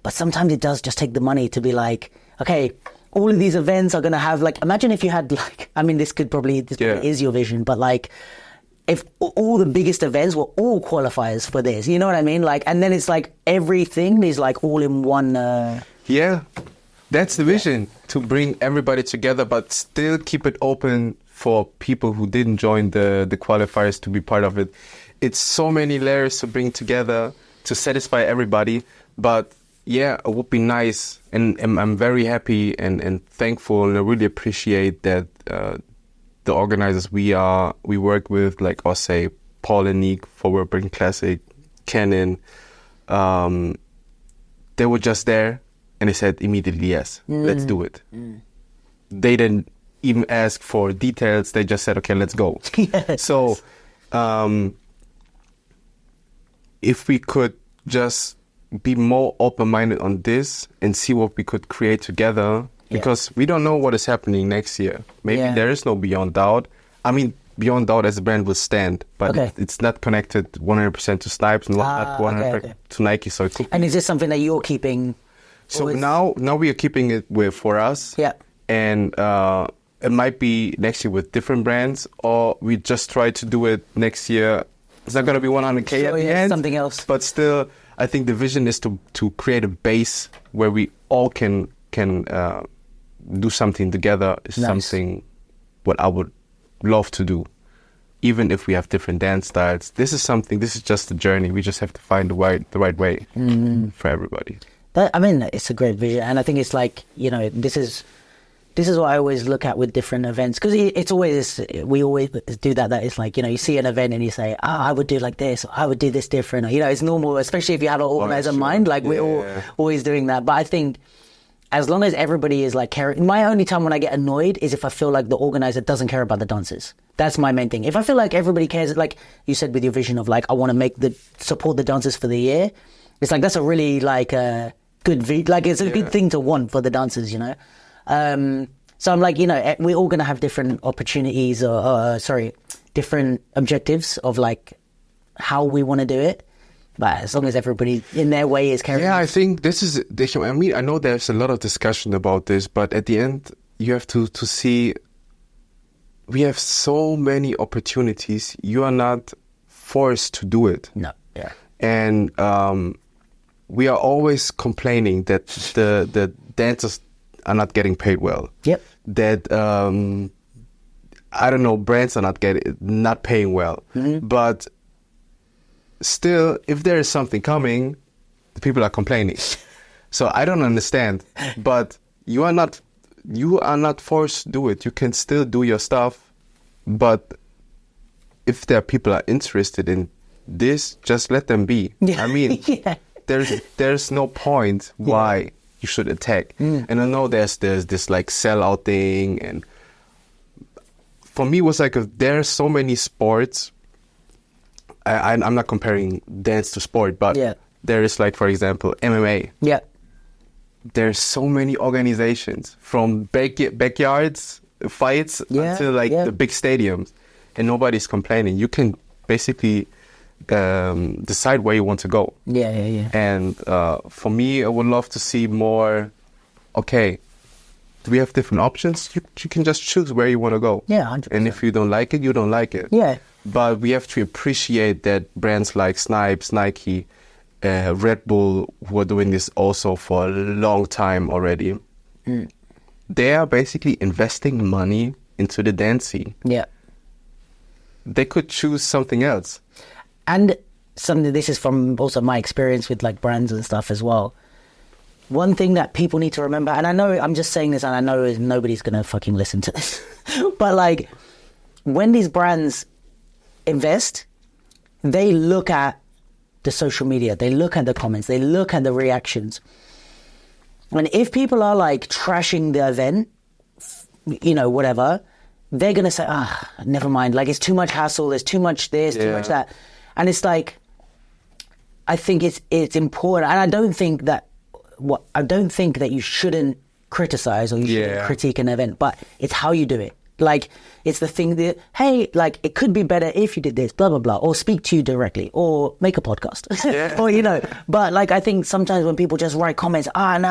But sometimes it does just take the money to be like, okay, all of these events are going to have like, imagine if you had like, I mean, this probably is your vision, but like, if all the biggest events were all qualifiers for this, you know what I mean? Like, and then it's like everything is like all in one. Yeah, that's the vision, to bring everybody together, but still keep it open for people who didn't join the qualifiers to be part of it. It's so many layers to bring together to satisfy everybody. But yeah, it would be nice. And I'm very happy and thankful, and I really appreciate that the organizers we work with, like I'll say Paul and Nick for World Breaking Classic, Kenan, they were just there and they said immediately, yes, let's do it. They didn't even ask for details. They just said, okay, let's go. Yes. So if we could just be more open-minded on this and see what we could create together, because we don't know what is happening next year. Maybe there is no Beyond Doubt. I mean, Beyond Doubt as a brand will stand, but it's not connected 100% to Snipes and not 100% to Nike. So it could and is this something that you're keeping? So now we are keeping it for us. Yeah. And it might be next year with different brands, or we just try to do it next year. It's not going to be 100K at the end. Something else. But still, I think the vision is to create a base where we all can do something together. Is something what I would love to do, even if we have different dance styles. This is just a journey. We just have to find the right way for everybody. I mean, it's a great vision, and I think it's like, you know, this is what I always look at with different events, because we always do that it's like, you know, you see an event and you say, I would do like this, or I would do this different, or, you know, it's normal, especially if you have an organizer mind, like we're all always doing that. But I think as long as everybody is like caring, my only time when I get annoyed is if I feel like the organizer doesn't care about the dancers. That's my main thing. If I feel like everybody cares, like you said with your vision of like, I want to support the dancers for the year, it's like, that's a really like it's a good thing to want for the dancers, you know. So I'm like, you know, we're all going to have different opportunities different objectives of like how we want to do it. But as long as everybody in their way is carrying. Yeah, I think this is, I mean, I know there's a lot of discussion about this, but at the end, you have to see, we have so many opportunities. You are not forced to do it. No, yeah. And we are always complaining that the dancers are not getting paid well. Yep. That I don't know, brands are not paying well. But still, if there is something coming, the people are complaining. So I don't understand. But you are not forced to do it. You can still do your stuff. But if there are people are interested in this, just let them be. Yeah. I mean, there's no point why you should attack. And I know there's this like sellout thing, and for me it was like there are so many sports. I'm not comparing dance to sport, but there is like, for example, MMA. Yeah. There's so many organizations, from backyards fights until like the big stadiums, and nobody's complaining. You can basically decide where you want to go. Yeah. And for me, I would love to see more. Okay, do we have different options? You can just choose where you want to go. Yeah, 100%. And if you don't like it, you don't like it. Yeah. But we have to appreciate that brands like Snipes, Nike, Red Bull, who are doing this also for a long time already, they are basically investing money into the dance scene. Yeah. They could choose something else. And this is from also my experience with like brands and stuff as well. One thing that people need to remember, and I know I'm just saying this and I know nobody's going to fucking listen to this, but like when these brands invest, they look at the social media, they look at the comments, they look at the reactions. And if people are like trashing the event, you know, whatever, they're going to say, never mind. Like, it's too much hassle. There's too much this, too much that. And it's like, I think it's important. And I don't think that you shouldn't criticize or you shouldn't critique an event, but it's how you do it. Like, it's the thing that, hey, like, it could be better if you did this, blah, blah, blah, or speak to you directly, or make a podcast, or, you know. But, like, I think sometimes when people just write comments,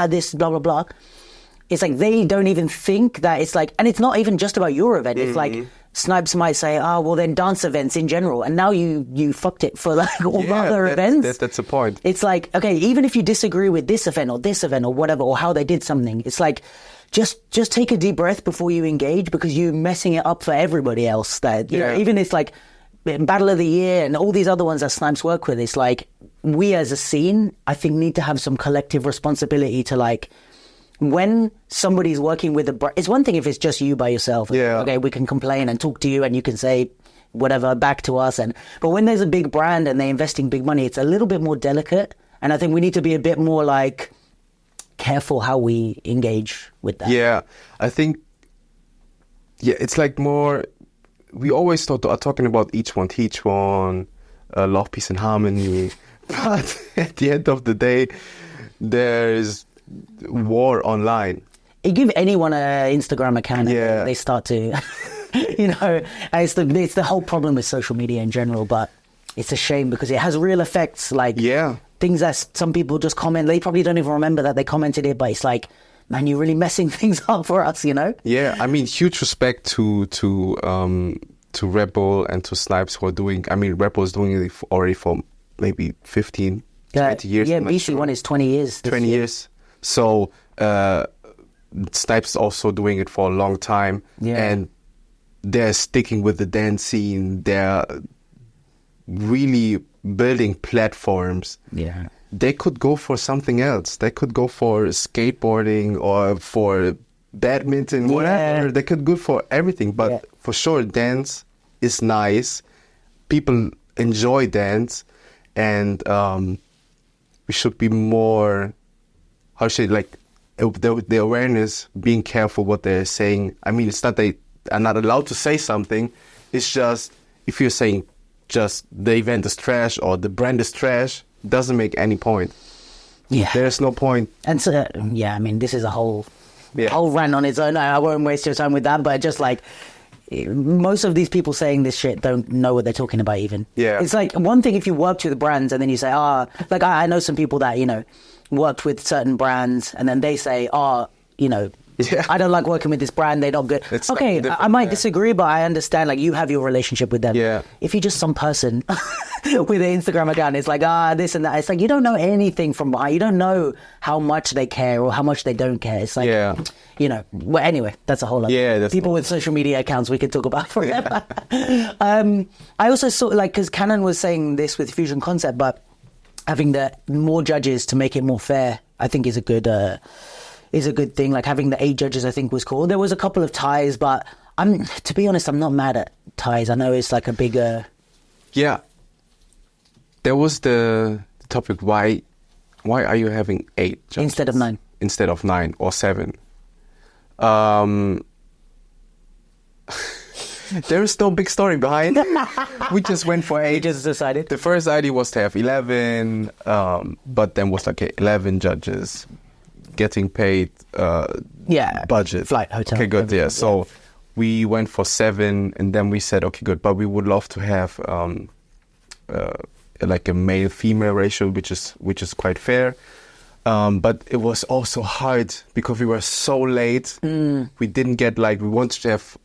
this, blah, blah, blah, it's like they don't even think that it's like, and it's not even just about your event. It's like Snipes might say, well, then dance events in general. And now you fucked it for like all other events. That's the point. It's like, okay, even if you disagree with this event or whatever, or how they did something, it's like, just take a deep breath before you engage, because you're messing it up for everybody else. That you know, even it's like Battle of the Year and all these other ones that Snipes work with. It's like we as a scene, I think, need to have some collective responsibility to like. When somebody's working with it's one thing if it's just you by yourself. Yeah. Okay, we can complain and talk to you, and you can say whatever back to us. But when there's a big brand and they're investing big money, it's a little bit more delicate. And I think we need to be a bit more like careful how we engage with that. Yeah, I think. Yeah, it's like more. We always are talking about each one teach one, love, peace, and harmony. But at the end of the day, there's war online. You give anyone an Instagram account, and they start to, you know, it's the whole problem with social media in general. But it's a shame because it has real effects, like things that some people just comment. They probably don't even remember that they commented it, but it's like, man, you're really messing things up for us, you know? Yeah, I mean, huge respect to Rebel and to Snipes who are doing. I mean, Rebel is doing it already for maybe 15, 20 years. Yeah, BC1 is 20 years. 20 years. So Snipes also doing it for a long time, and they're sticking with the dance scene. They're really building platforms. Yeah, they could go for something else. They could go for skateboarding or for badminton, whatever. They could go for everything. But for sure, dance is nice. People enjoy dance, and we should be more. How should like the awareness, being careful what they're saying. I mean, it's not they are not allowed to say something. It's just if you're saying just the event is trash or the brand is trash, doesn't make any point. Yeah, there's no point. And so I mean, this is a whole rant on its own. I won't waste your time with that, but just like most of these people saying this shit don't know what they're talking about even. Yeah, it's like one thing if you work with the brands and then you say, like I know some people that, you know, worked with certain brands and then they say, you know, I don't like working with this brand, they're not good. It's okay, I might disagree, but I understand, like, you have your relationship with them. Yeah. If you're just some person with an Instagram account, it's like, this and that. It's like, you don't know anything from behind. You don't know how much they care or how much they don't care. It's like, you know, well, anyway, that's a whole other people with social media accounts we could talk about forever. I also saw, like, because Canon was saying this with Fusion Concept, but having the more judges to make it more fair, I think is a good thing. Like having the 8 judges, I think was cool. There was a couple of ties, but to be honest, I'm not mad at ties. I know it's like a bigger. Yeah. There was the topic, why are you having 8 judges? Instead of 9. Instead of 9 or 7. There is no big story behind. We just went for 8. We just decided. The first idea was to have 11, but then was like 11 judges getting paid. Budget, flight, hotel. Okay, good. Yeah, so we went for 7, and then we said, okay, good, but we would love to have like a male-female ratio, which is quite fair. But it was also hard because we were so late. We didn't get we wanted to have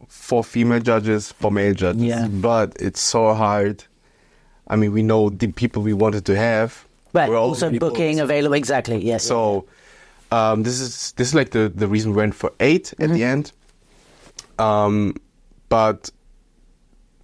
4 female judges, 4 male judges, but it's so hard. I mean, we know the people we wanted to have. But also booking available, exactly, yes. So this is like the reason we went for 8 at the end. But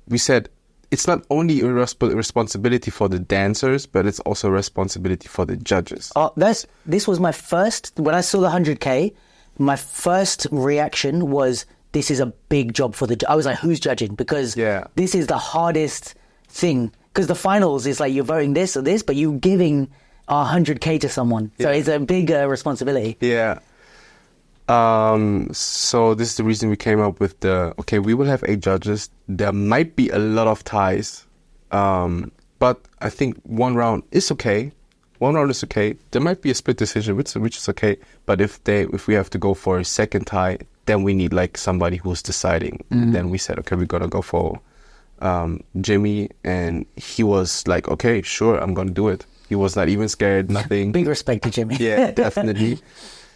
we said it's not only a responsibility for the dancers, but it's also a responsibility for the judges. This was my first, when I saw the 100K, my first reaction was, this is a big job for I was like, who's judging? Because this is the hardest thing. Because the finals is like you're voting this or this, but you're giving 100K to someone. So it's a big responsibility. Yeah. So this is the reason we came up with we will have 8 judges. There might be a lot of ties. But I think one round is okay. There might be a split decision, which is okay. But if we have to go for a second tie, then we need like somebody who's deciding. Then we said, okay, we're gonna go for Jimmy, and he was like, okay, sure, I'm gonna do it. He was not even scared, nothing. Big respect to Jimmy. Yeah, definitely.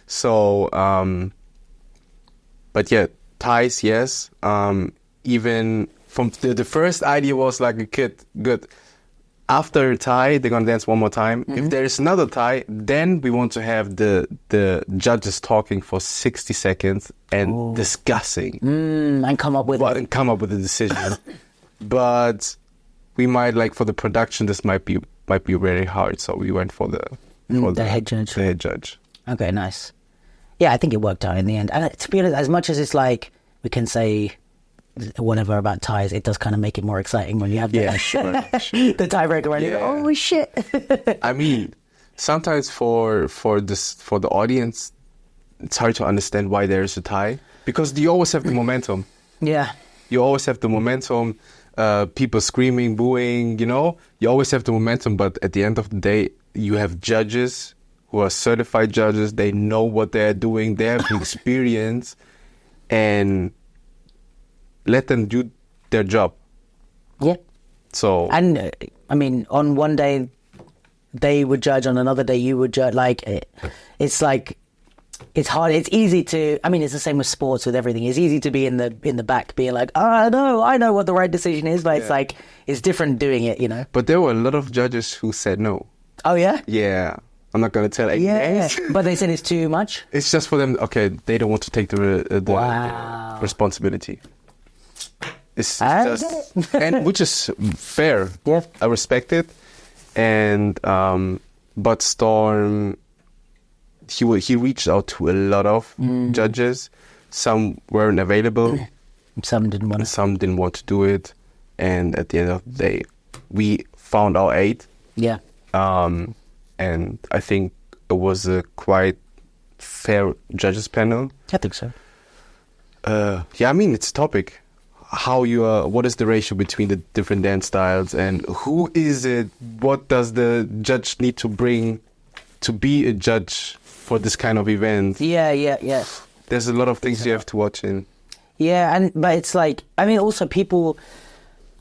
So, but yeah, ties, yes. Even from the first idea was like a kid, good. after a tie, they're gonna dance one more time. If there is another tie, then we want to have the judges talking for 60 seconds and discussing And come up with and come up with a decision. But we might, like, for the production, this might be very hard. So we went for the head judge. The head judge. Okay, nice. Yeah, I think it worked out in the end. And to be honest, as much as it's like we can say whatever about ties, it does kind of make it more exciting when you have the tiebreaker and you go, oh shit. I mean, sometimes for the audience, it's hard to understand why there's a tie, because you always have the momentum. Yeah. You always have the momentum. People screaming, booing, you always have the momentum. But at the end of the day, you have judges who are certified judges. They know what they're doing. They have experience, and let them do their job. Yeah. So, and I mean, on one day they would judge, on another day you would judge. It's hard. It's easy to. I mean, it's the same with sports, with everything. It's easy to be in the back, being like, oh, I know what the right decision is, but it's like it's different doing it, But there were a lot of judges who said no. Oh yeah. Yeah. I'm not gonna tell any names. But they said it's too much. It's just for them. Okay, they don't want to take the responsibility. It's just, and which is fair. Yeah, I respect it. And but Storm, he reached out to a lot of judges. Some weren't available. Some didn't want to do it. And at the end of the day, we found our 8. Yeah. And I think it was a quite fair judges panel. I think so. I mean, it's a topic. What is the ratio between the different dance styles, and who is it? What does the judge need to bring to be a judge for this kind of event? Yeah. There's a lot of things you have to watch in. Yeah, but it's like, I mean, also people,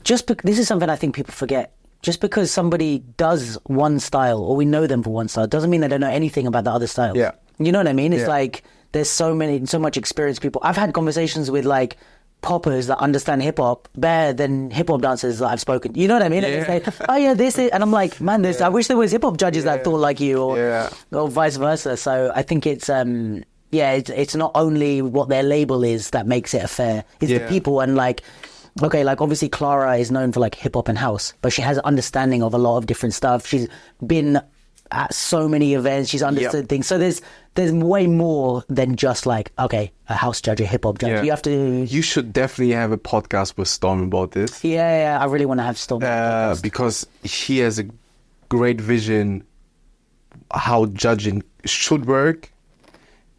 this is something I think people forget. Just because somebody does one style, or we know them for one style, doesn't mean they don't know anything about the other styles. Yeah. You know what I mean? It's like, there's so much experienced people. I've had conversations with like poppers that understand hip hop better than hip hop dancers that I've spoken. You know what I mean? Yeah. And they say, oh yeah, this is, and I'm like, man, I wish there was hip hop judges that thought like you, or vice versa. So I think it's it's not only what their label is that makes it a fair. It's the people, and like, okay, like obviously Clara is known for like hip hop and house, but she has an understanding of a lot of different stuff. She's been at so many events. She's understood things. So there's way more than just like, okay, a house judge, a hip hop judge. Yeah. You should definitely have a podcast with Storm about this. Yeah. I really want to have Storm. Because he has a great vision how judging should work,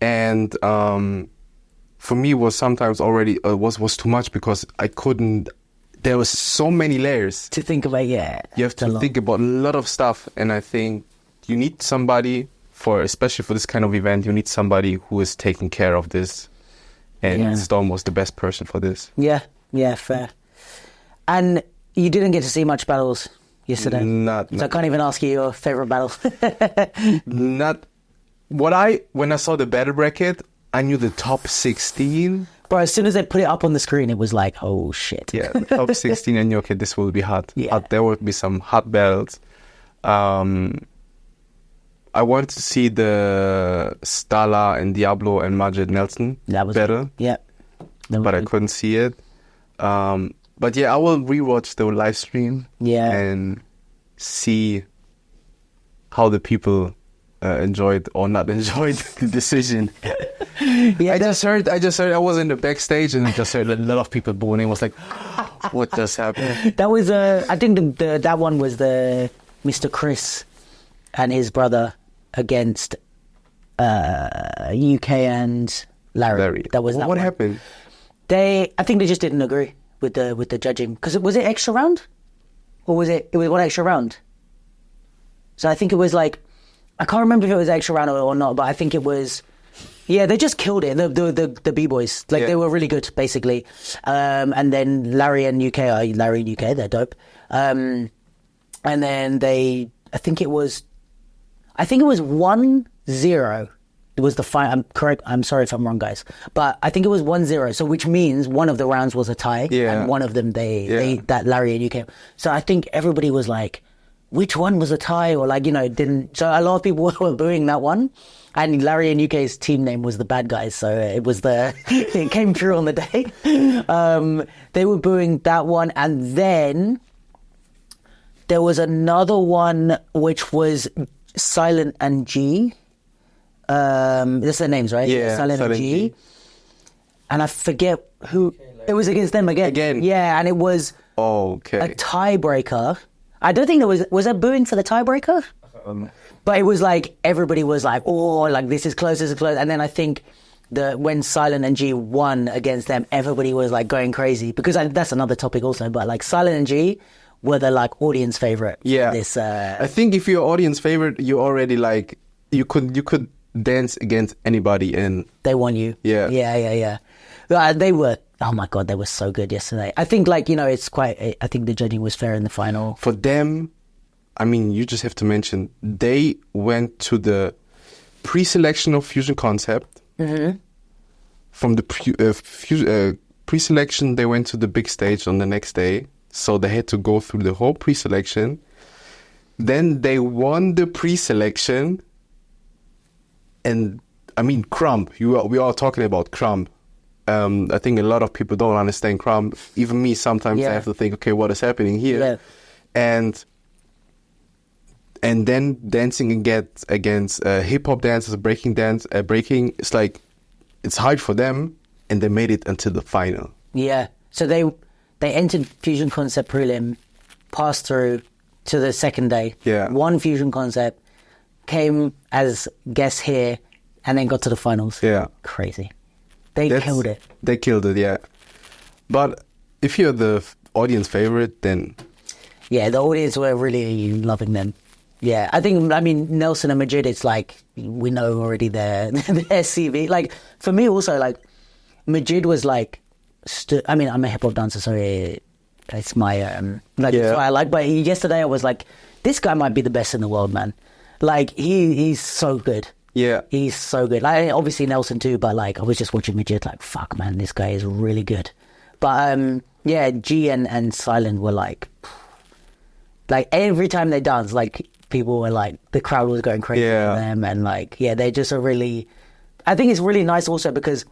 and for me was sometimes already was too much, because I couldn't. There was so many layers to think about. Yeah, you have to think about a lot of stuff, and I think you need somebody especially for this kind of event. You need somebody who is taking care of this, and Storm was the best person for this. Yeah, fair. And you didn't get to see much battles yesterday. So I can't even ask you your favorite battle. When I saw the battle bracket, I knew the top 16. Bro, as soon as they put it up on the screen, it was like, oh shit. Yeah, the top 16, and okay, this will be hot. Yeah. There will be some hot battles. I wanted to see the Stala and Diablo and Majid Nelson battle. Yeah. But I couldn't see it. But yeah, I will rewatch the live stream. Yeah. And see how the people enjoyed or not enjoyed the decision. I just heard I was in the backstage, and I just heard a lot of people booing. I was like, what just happened? That was I think that one was the Mr. Chris and his brother against UK and Larry. That was what happened? I think they just didn't agree with the judging, because was it extra round, or was it was one extra round? So I think it was like, I can't remember if it was extra round or not, but I think it was. Yeah, they just killed it. The B-boys, like they were really good, basically. And then Larry and UK, they're dope. And then I think it was 1-0. It was the fight. I'm correct. I'm sorry if I'm wrong, guys, but I think it was 1-0. So which means one of the rounds was a tie, and one of them that Larry and UK. So I think everybody was like, which one was a tie or like, didn't. So a lot of people were booing that one. And Larry and UK's team name was the bad guys. So it came through on the day. They were booing that one. And then there was another one which was Silent and G. That's their names, right? Yeah, Silent and G. And I forget who. It was against them again. Yeah, and it was a tiebreaker. I don't think there was there booing for the tiebreaker? But it was like, everybody was like, oh, like this is close. And then I think when Silent and G won against them, everybody was like going crazy. Because that's another topic also, but like Silent and G were the like audience favorite. Yeah. I think if you're audience favorite, you already like, you could dance against anybody and they won you. Yeah. Yeah. They were, oh my God, they were so good yesterday. I think I think the judging was fair in the final. For them, I mean, you just have to mention, they went to the pre-selection of Fusion Concept. Mm-hmm. From the pre-selection, they went to the big stage on the next day. So they had to go through the whole pre-selection. Then they won the pre-selection. And, I mean, Crump. We are talking about Crump. I think a lot of people don't understand Crump. Even me, sometimes I have to think, okay, what is happening here? Yeah. And then dancing against hip-hop dancers, breaking, it's like, it's hard for them, and they made it until the final. Yeah. So they entered Fusion Concept Prelim, passed through to the second day. Yeah. Won Fusion Concept, came as guests here, and then got to the finals. Yeah. Crazy. They killed it. They killed it, yeah. But if you're the audience favorite, then... Yeah, the audience were really loving them. Yeah, I mean, Nelson and Majid, it's like, we know already their CV. Like, for me also, like, Majid was like, I mean, I'm a hip-hop dancer, so it's my, that's why I like, but yesterday I was like, this guy might be the best in the world, man. Like, he's so good. Yeah. He's so good. Like, obviously Nelson too, but like, I was just watching Majid, like, fuck, man, this guy is really good. But, yeah, G and Silent were like every time they danced, like, people were like, the crowd was going crazy for them, and like, yeah, they just are really, I think it's really nice also because,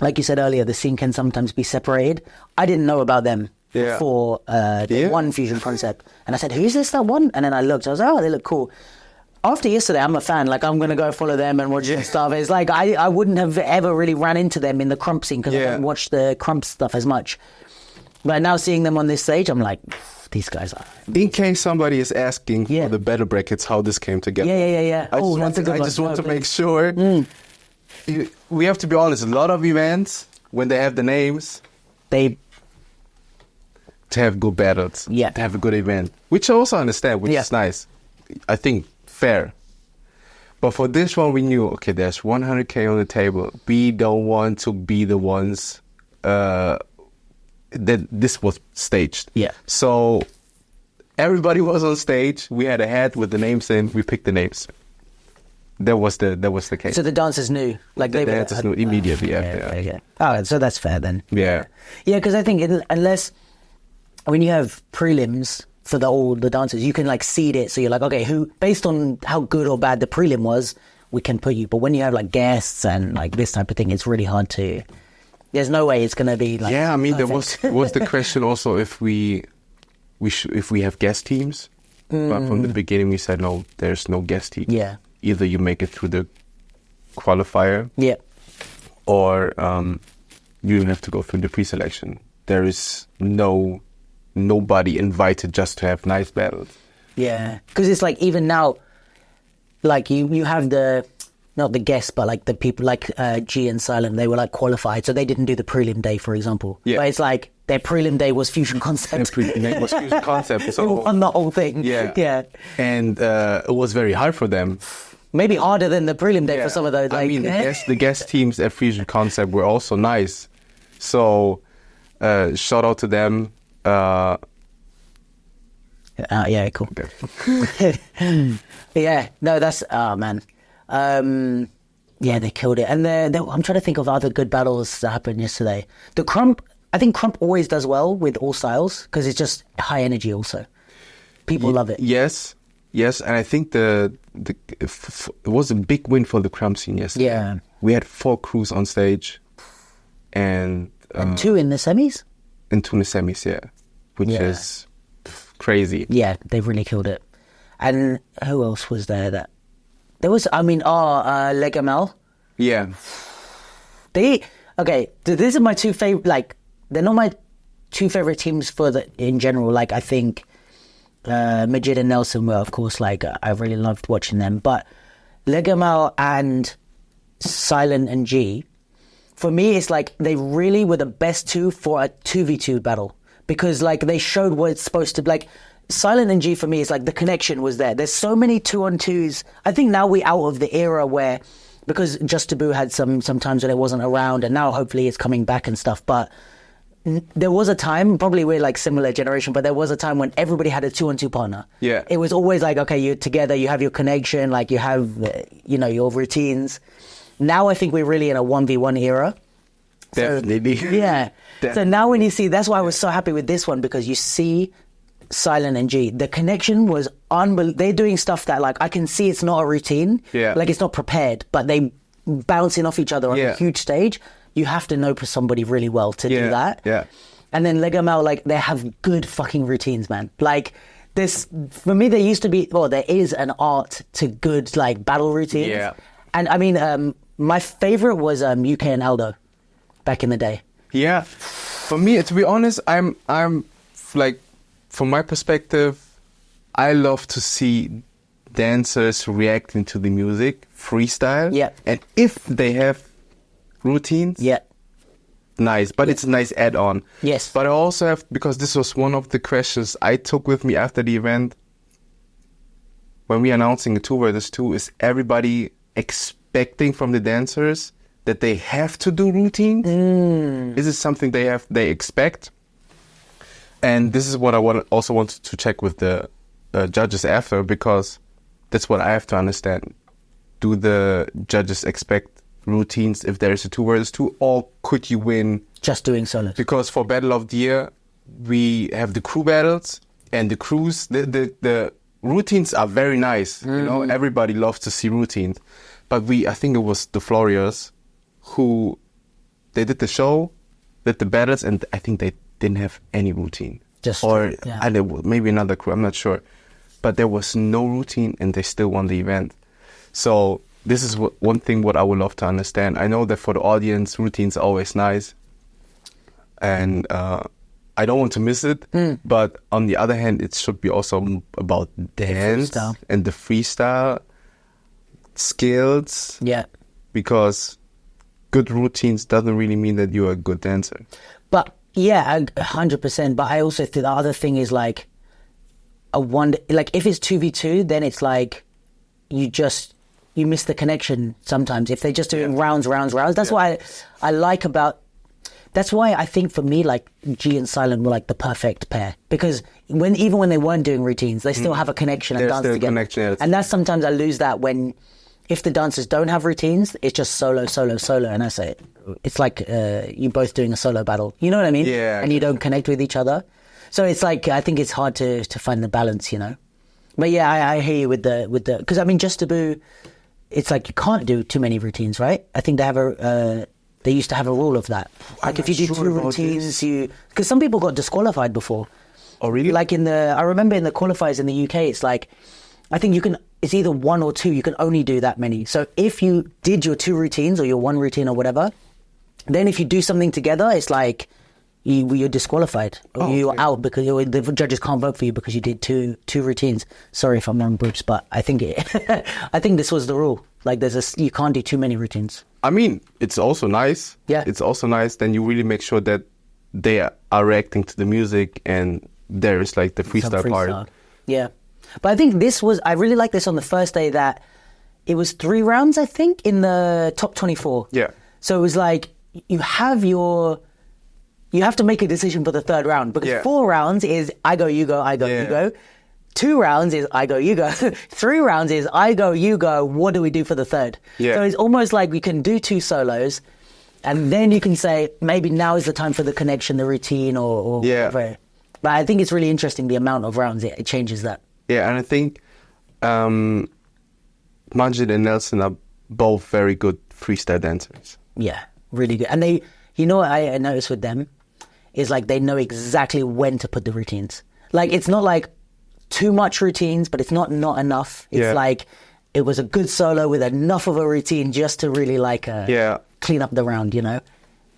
like you said earlier, the scene can sometimes be separated. I didn't know about them before the one Fusion Concept, and I said, who's this, that one? And then I looked, I was like, oh, they look cool. After yesterday, I'm a fan, like, I'm going to go follow them and watch their stuff. It's like, I wouldn't have ever really ran into them in the Crump scene because I don't watch the Crump stuff as much. But now seeing them on this stage, I'm like, these guys are... In case somebody is asking for the battle brackets, how this came together. Yeah. I just want to make sure. We have to be honest, a lot of events, when they have the names... to have good battles. Yeah. To have a good event. Which I also understand, which is nice. I think fair. But for this one, we knew, okay, there's 100K on the table. We don't want to be the ones... that this was staged. Yeah. So everybody was on stage. We had a hat with the names in. We picked the names. That was the case. So the dancers knew, like the dancers knew immediately. Yeah. Oh, so that's fair then. Yeah. Yeah, because I think unless when you have prelims for all the dancers, you can like seed it. So you're like, okay, who based on how good or bad the prelim was, we can put you. But when you have like guests and like this type of thing, it's really hard to. There's no way it's going to be like... Yeah, I mean, perfect. there was the question also if we have guest teams. But from the beginning we said, no, there's no guest team. Yeah. Either you make it through the qualifier. Yeah. Or you have to go through the pre-selection. There is nobody invited just to have nice battles. Yeah. Because it's like even now, like you have the... Not the guests, but like the people like G and Silent, they were like qualified, so they didn't do the prelim day, for example. Yeah. But it's like their prelim day was Fusion Concept. Their prelim day was Fusion Concept. So on the whole thing. Yeah. And it was very hard for them. Maybe harder than the prelim day for some of those. Like, I mean, the guest teams at Fusion Concept were also nice. So shout out to them. Yeah, cool. Okay. Yeah, no, that's man. Yeah, they killed it. And I'm trying to think of other good battles that happened yesterday. I think Crump always does well with all styles because it's just high energy also. People love it. Yes, and I think it was a big win for the crumb scene yesterday. Yeah. We had 4 crews on stage, and 2 in the semis. And 2 in the semis, yeah, which is crazy. Yeah, they really killed it. And who else was there? There was, Legamel. Yeah. These are my 2 favorite, like, they're not my 2 favorite teams in general. Like, I think Majid and Nelson were, of course, like, I really loved watching them. But Legamel and Silent and G, for me, it's like they really were the best 2 for a 2v2 battle. Because, like, they showed what it's supposed to be. Like, Silent and G, for me, is like the connection was there. There's so many 2-on-2s. I think now we're out of the era where... Because Just Taboo had some times when it wasn't around, and now hopefully it's coming back and stuff. But there was a time, probably we're like similar generation, but there was a time when everybody had a 2-on-2 partner. Yeah. It was always like, okay, you're together, you have your connection, like you have, your routines. Now I think we're really in a 1v1 era. Definitely. So, yeah. So now when you see, that's why I was so happy with this one, because you see Silent and G, the connection was unbelievable. They're doing stuff that, like, I can see it's not a routine. Yeah. Like, it's not prepared, but they bouncing off each other on a huge stage. You have to know somebody really well to do that. Yeah. And then Legamel, like, they have good fucking routines, man. Like, for me, there used to be, there is an art to good, like, battle routines. Yeah. And I mean, my favorite was UK and Aldo back in the day. Yeah. For me, to be honest, I'm like, from my perspective, I love to see dancers reacting to the music, freestyle. Yeah. And if they have routines, nice. But it's a nice add-on. Yes. But I also have, because this was one of the questions I took with me after the event, when we announcing a 2 versus 2, is everybody expecting from the dancers that they have to do routines? Is it something they expect? And this is what I also wanted to check with the judges after, because that's what I have to understand. Do the judges expect routines if there is a 2 versus 2, or could you win just doing solos? Because for Battle of the Year, we have the crew battles, and the crews, the routines are very nice. You know, everybody loves to see routines. But I think it was the Florias who, they did the show, did the battles, and I think they didn't have any routine. And maybe another crew, I'm not sure. But there was no routine, and they still won the event. So this is one thing what I would love to understand. I know that for the audience, routines are always nice, and I don't want to miss it. But on the other hand, it should be also about dance and the freestyle skills. Yeah. Because good routines doesn't really mean that you're a good dancer. But yeah, 100%. But I also think the other thing is like if it's 2v2, then it's like you miss the connection sometimes. If they're just doing rounds. That's why I like about. That's why I think for me, like, G and Silent were like the perfect pair, because even when they weren't doing routines, they still have a connection and dance together. And that's sometimes I lose that if the dancers don't have routines, it's just solo. And I say it's like you both doing a solo battle. You know what I mean? Yeah. And you don't connect with each other. So it's like, I think it's hard to find the balance, you know. But yeah, I hear you with the because I mean, Just Taboo, it's like you can't do too many routines, right? I think they used to have a rule of that. Like if you do 2 routines, because some people got disqualified before. Oh really? Like I remember in the qualifiers in the UK, it's like, I think it's either 1 or 2. You can only do that many. So if you did your 2 routines or your 1 routine or whatever, then if you do something together, it's like you're disqualified or you're out because the judges can't vote for you because you did two routines. Sorry if I'm wrong, Bruce, but I think I think this was the rule. Like you can't do too many routines. I mean, it's also nice. Yeah. It's also nice. Then you really make sure that they are reacting to the music and there is like the freestyle part. Yeah. But I think I really like this on the first day that it was 3 rounds, I think, in the top 24. Yeah. So it was like, you have to make a decision for the 3rd round because 4 rounds is I go, you go, you go. 2 rounds is I go, you go. 3 rounds is I go, you go. What do we do for the 3rd? Yeah. So it's almost like we can do 2 solos and then you can say, maybe now is the time for the connection, the routine or whatever. But I think it's really interesting the amount of rounds it changes that. Yeah, and I think Majid and Nelson are both very good freestyle dancers. Yeah, really good. And they, you know what I noticed with them is like they know exactly when to put the routines. Like it's not like too much routines, but it's not enough. It's like it was a good solo with enough of a routine just to really like clean up the round, you know.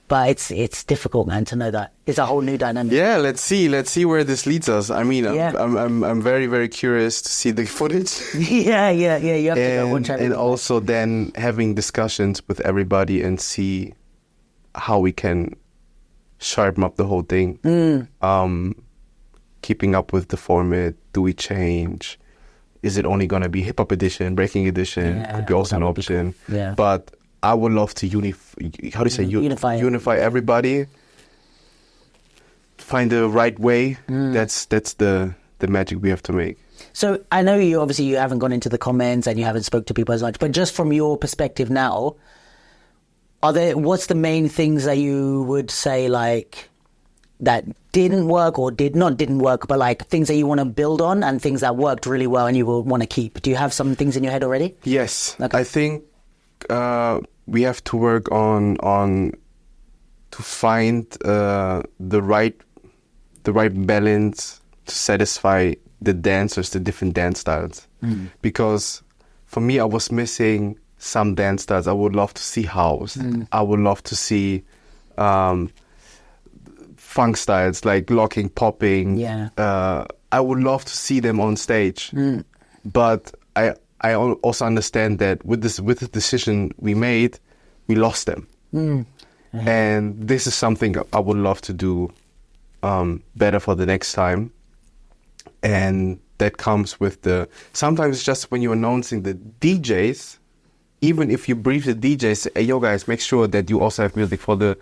But it's difficult, man, to know that. It's a whole new dynamic. Yeah, let's see where this leads us. I mean, I'm very, very curious to see the footage. Yeah. You have to go watch everything. And also then having discussions with everybody and see how we can sharpen up the whole thing. Keeping up with the format. Do we change? Is it only going to be hip hop edition, breaking edition? Yeah, could be also an option. Cool. Yeah. But I would love to unify everybody. Find the right way. That's the magic we have to make. So I know you haven't gone into the comments and you haven't spoke to people as much, but just from your perspective now, what's the main things that you would say like that didn't work or didn't work, but like things that you want to build on and things that worked really well and you will want to keep? Do you have some things in your head already? Yes. Okay. I think we have to work on to find the right balance to satisfy the dancers, the different dance styles. Because for me, I was missing some dance styles. I would love to see house. I would love to see funk styles like locking, popping. Yeah. I would love to see them on stage. But I also understand that with the decision we made, we lost them. And this is something I would love to do better for the next time. And that comes with sometimes just when you're announcing the DJs, even if you brief the DJs, say, hey, yo guys, make sure that you also have music for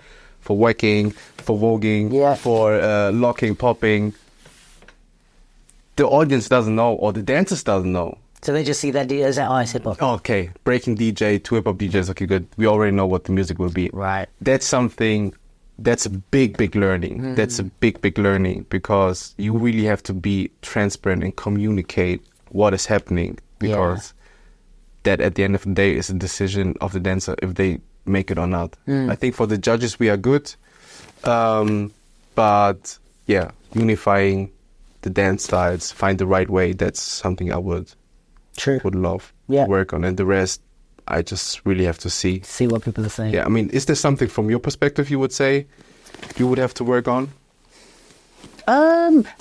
whacking, for voguing, for locking, popping. The audience doesn't know, or the dancers doesn't know. So they just see that as hip hop. Okay, breaking DJ, 2 hip hop DJs. Okay, good. We already know what the music will be. Right. That's something. That's a big learning. That's a big learning because you really have to be transparent and communicate what is happening because that at the end of the day is a decision of the dancer if they make it or not. I think for the judges we are good, but yeah, unifying the dance styles, find the right way. That's something I would love to work on, and the rest I just really have to see what people are saying. Yeah, I mean, is there something from your perspective you would say you would have to work on?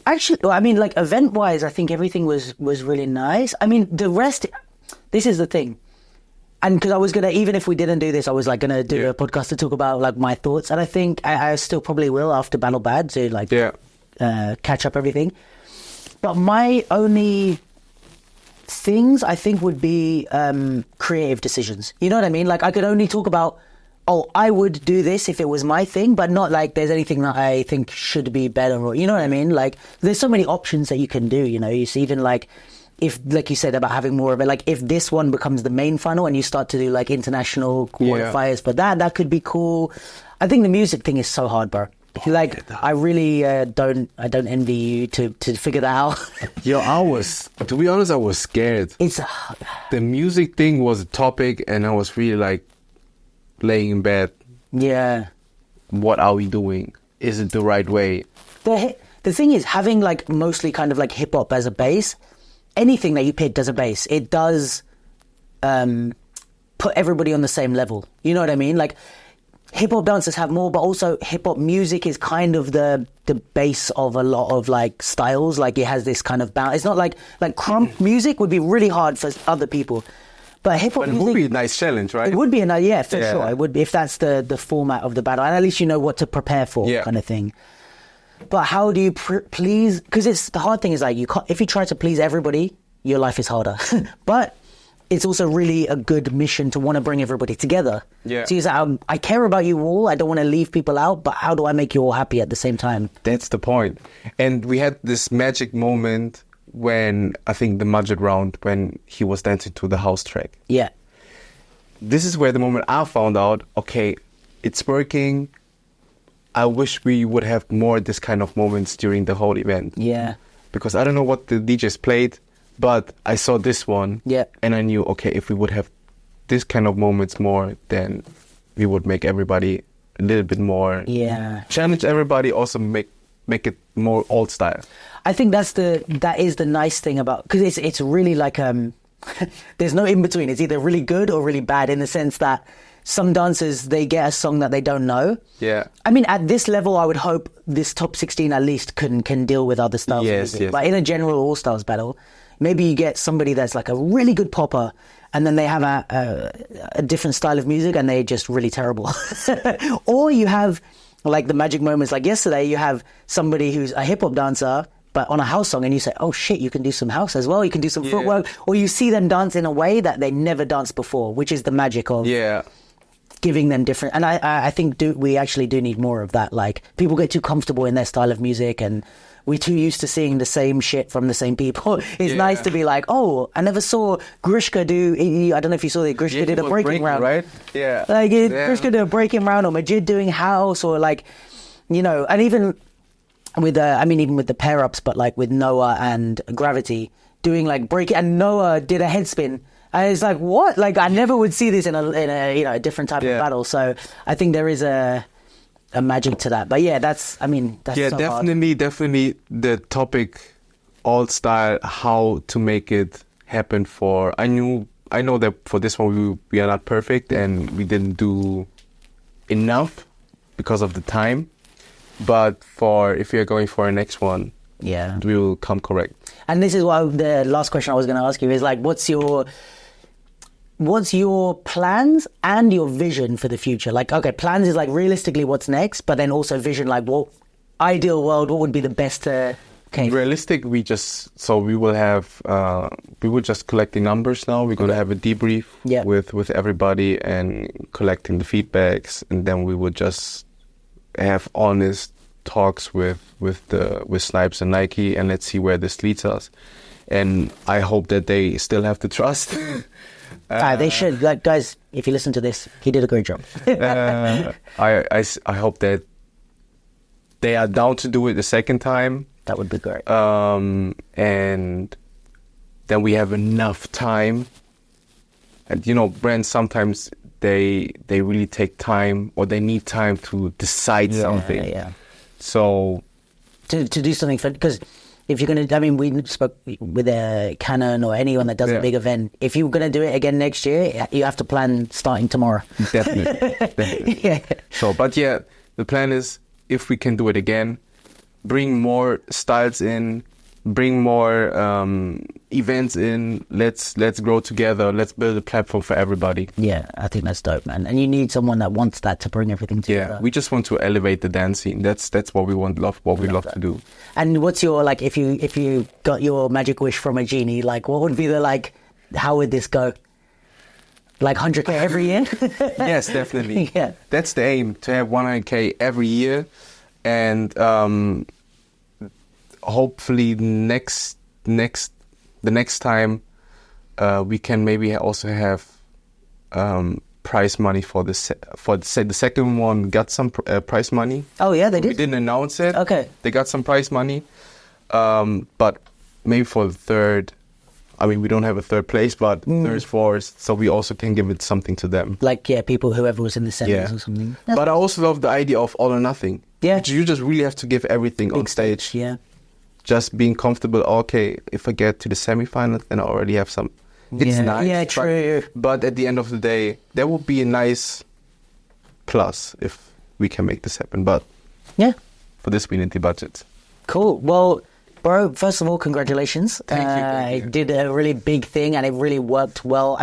Actually, I mean, like event-wise, I think everything was really nice. I mean, the rest, this is the thing. And because I was going to, even if we didn't do this, I was like going to do a podcast to talk about like my thoughts. And I think I still probably will after Battle Bad to like catch up everything. But my only things I think would be creative decisions. You know what I mean? Like I could only talk about, I would do this if it was my thing, but not like there's anything that I think should be better or, you know what I mean? Like there's so many options that you can do, you know, you see even like if, like you said about having more of it, like if this one becomes the main funnel and you start to do like international qualifiers, but that could be cool. I think the music thing is so hard, bro. Like I really don't envy you to figure that out. Yo, to be honest, I was scared. The music thing was a topic and I was really like laying in bed. Yeah. What are we doing? Is it the right way? The thing is, having like mostly kind of like hip hop as a base, anything that you pick as a base, it does put everybody on the same level. You know what I mean? Like hip-hop dancers have more, but also hip-hop music is kind of the base of a lot of like styles. Like it has this kind of balance. It's not like crump music would be really hard for other people, but hip-hop music, it would be a nice challenge, right? It would be a nice, for sure. It would be, if that's the format of the battle, and at least you know what to prepare for, kind of thing. But how do you please? Because it's the hard thing is like you can't. If you try to please everybody, your life is harder. But it's also really a good mission to want to bring everybody together. Yeah. So you say, I care about you all. I don't want to leave people out, but how do I make you all happy at the same time? That's the point. And we had this magic moment when, I think the Majid round, when he was dancing to the house track. Yeah. This is where the moment I found out, okay, it's working. I wish we would have more this kind of moments during the whole event. Yeah. Because I don't know what the DJs played, but I saw this one. Yeah. And I knew, okay, if we would have this kind of moments more, then we would make everybody a little bit more. Yeah. Challenge everybody, also make it more old style. I think that is the nice thing about, because it's really like there's no in between. It's either really good or really bad, in the sense that some dancers, they get a song that they don't know. Yeah. I mean, at this level, I would hope this top 16 at least can deal with other styles. Yes, of music. yes. But in a general all styles battle, maybe you get somebody that's like a really good popper, and then they have a different style of music and they're just really terrible. Or you have like the magic moments, like yesterday, you have somebody who's a hip hop dancer, but on a house song, and you say, oh shit, you can do some house as well, you can do some footwork, or you see them dance in a way that they never danced before, which is the magic of giving them different. And I think we actually do need more of that. Like, people get too comfortable in their style of music, and we're too used to seeing the same shit from the same people. It's nice to be like, oh, I never saw Grishka do, I don't know if you saw that, Grishka did a breaking round. Right? Yeah. Like, Grishka did a breaking round, or Majid doing house, or like, you know, and even with, even with the pair-ups, but like with Noah and Gravity, doing like break, and Noah did a head spin. And it's like, what? Like, I never would see this in a you know, a different type of battle. So I think there is a magic to that. But yeah, that's so definitely the topic, all style, how to make it happen. I know that for this one we are not perfect and we didn't do enough because of the time. But if you're going for a next one, we will come correct. And this is why the last question I was going to ask you is like, what's your plans and your vision for the future? Like, okay, plans is like realistically what's next, but then also vision, like what ideal world, what would be the best? Realistic, we will have, we will just collect the numbers now. We're going to have a debrief with everybody and collecting the feedbacks, and then we will just have honest talks with Snipes and Nike, and let's see where this leads us. And I hope that they still have the trust. They should. Like, guys, if you listen to this, he did a great job. I hope that they are down to do it the second time. That would be great. And then we have enough time. And, you know, brands sometimes they really take time, or they need time to decide something. Yeah. So to do something, because if you're going to, we spoke with a Canon or anyone that does a big event. If you're going to do it again next year, you have to plan starting tomorrow. Definitely. Yeah. So, but yeah, the plan is, if we can do it again, bring more styles in, bring more events in. Let's grow together. Let's build a platform for everybody. Yeah, I think that's dope, man. And you need someone that wants that to bring everything together. Yeah, we just want to elevate the dance scene. That's what we love to do. And what's your, like, if you got your magic wish from a genie, like, what would be the, like, how would this go? Like 100K every year? Yes, definitely. Yeah, that's the aim, to have 100K every year, and hopefully the next time we can maybe also have prize money for the second one. Got some prize money. Oh yeah, they did. We didn't announce it. Okay, they got some prize money, but maybe for the third. We don't have a third place, but third, fourth, so we also can give it something to them. Like, whoever was in the semis or something. But I also love the idea of all or nothing. Yeah, you just really have to give everything on stage. Yeah. Just being comfortable. Okay, if I get to the semifinals, then I already have some. It's nice. Yeah, true. But at the end of the day, there will be a nice plus if we can make this happen. But for this, we need the budget. Cool. Well, bro, first of all, congratulations. Thank you. You did a really big thing, and it really worked well.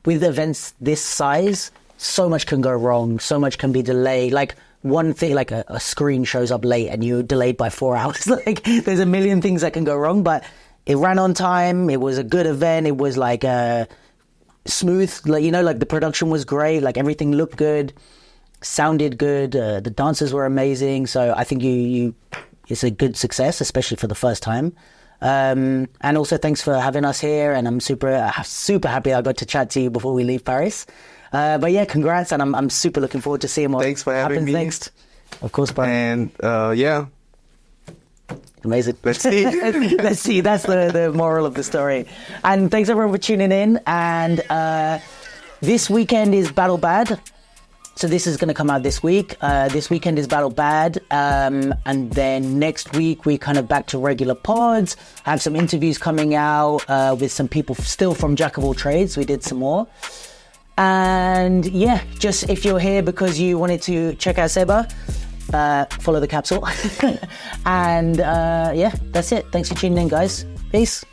With events this size, so much can go wrong. So much can be delayed. Like, one thing, like a screen shows up late and you're delayed by 4 hours. Like, there's a million things that can go wrong, but it ran on time. It was a good event. It was like smooth. Like, like the production was great. Like, everything looked good, sounded good. The dancers were amazing. So I think it's a good success, especially for the first time. And also thanks for having us here. And I'm super happy I got to chat to you before we leave Paris. But yeah, congrats, and I'm super looking forward to seeing what Thanks for having happens me. next. Of course, bro. And yeah, Amazing. let's see. Let's see. That's the moral of the story. And thanks everyone for tuning in. And this weekend is Battle Bad. So this is going to come out this week. This weekend is Battle Bad. And then next week, we kind of back to regular pods. I have some interviews coming out with some people still from Jack of All Trades. We did some more. And yeah, just if you're here because you wanted to check out Seba, follow the capsule. And yeah, that's it. Thanks for tuning in, guys. Peace.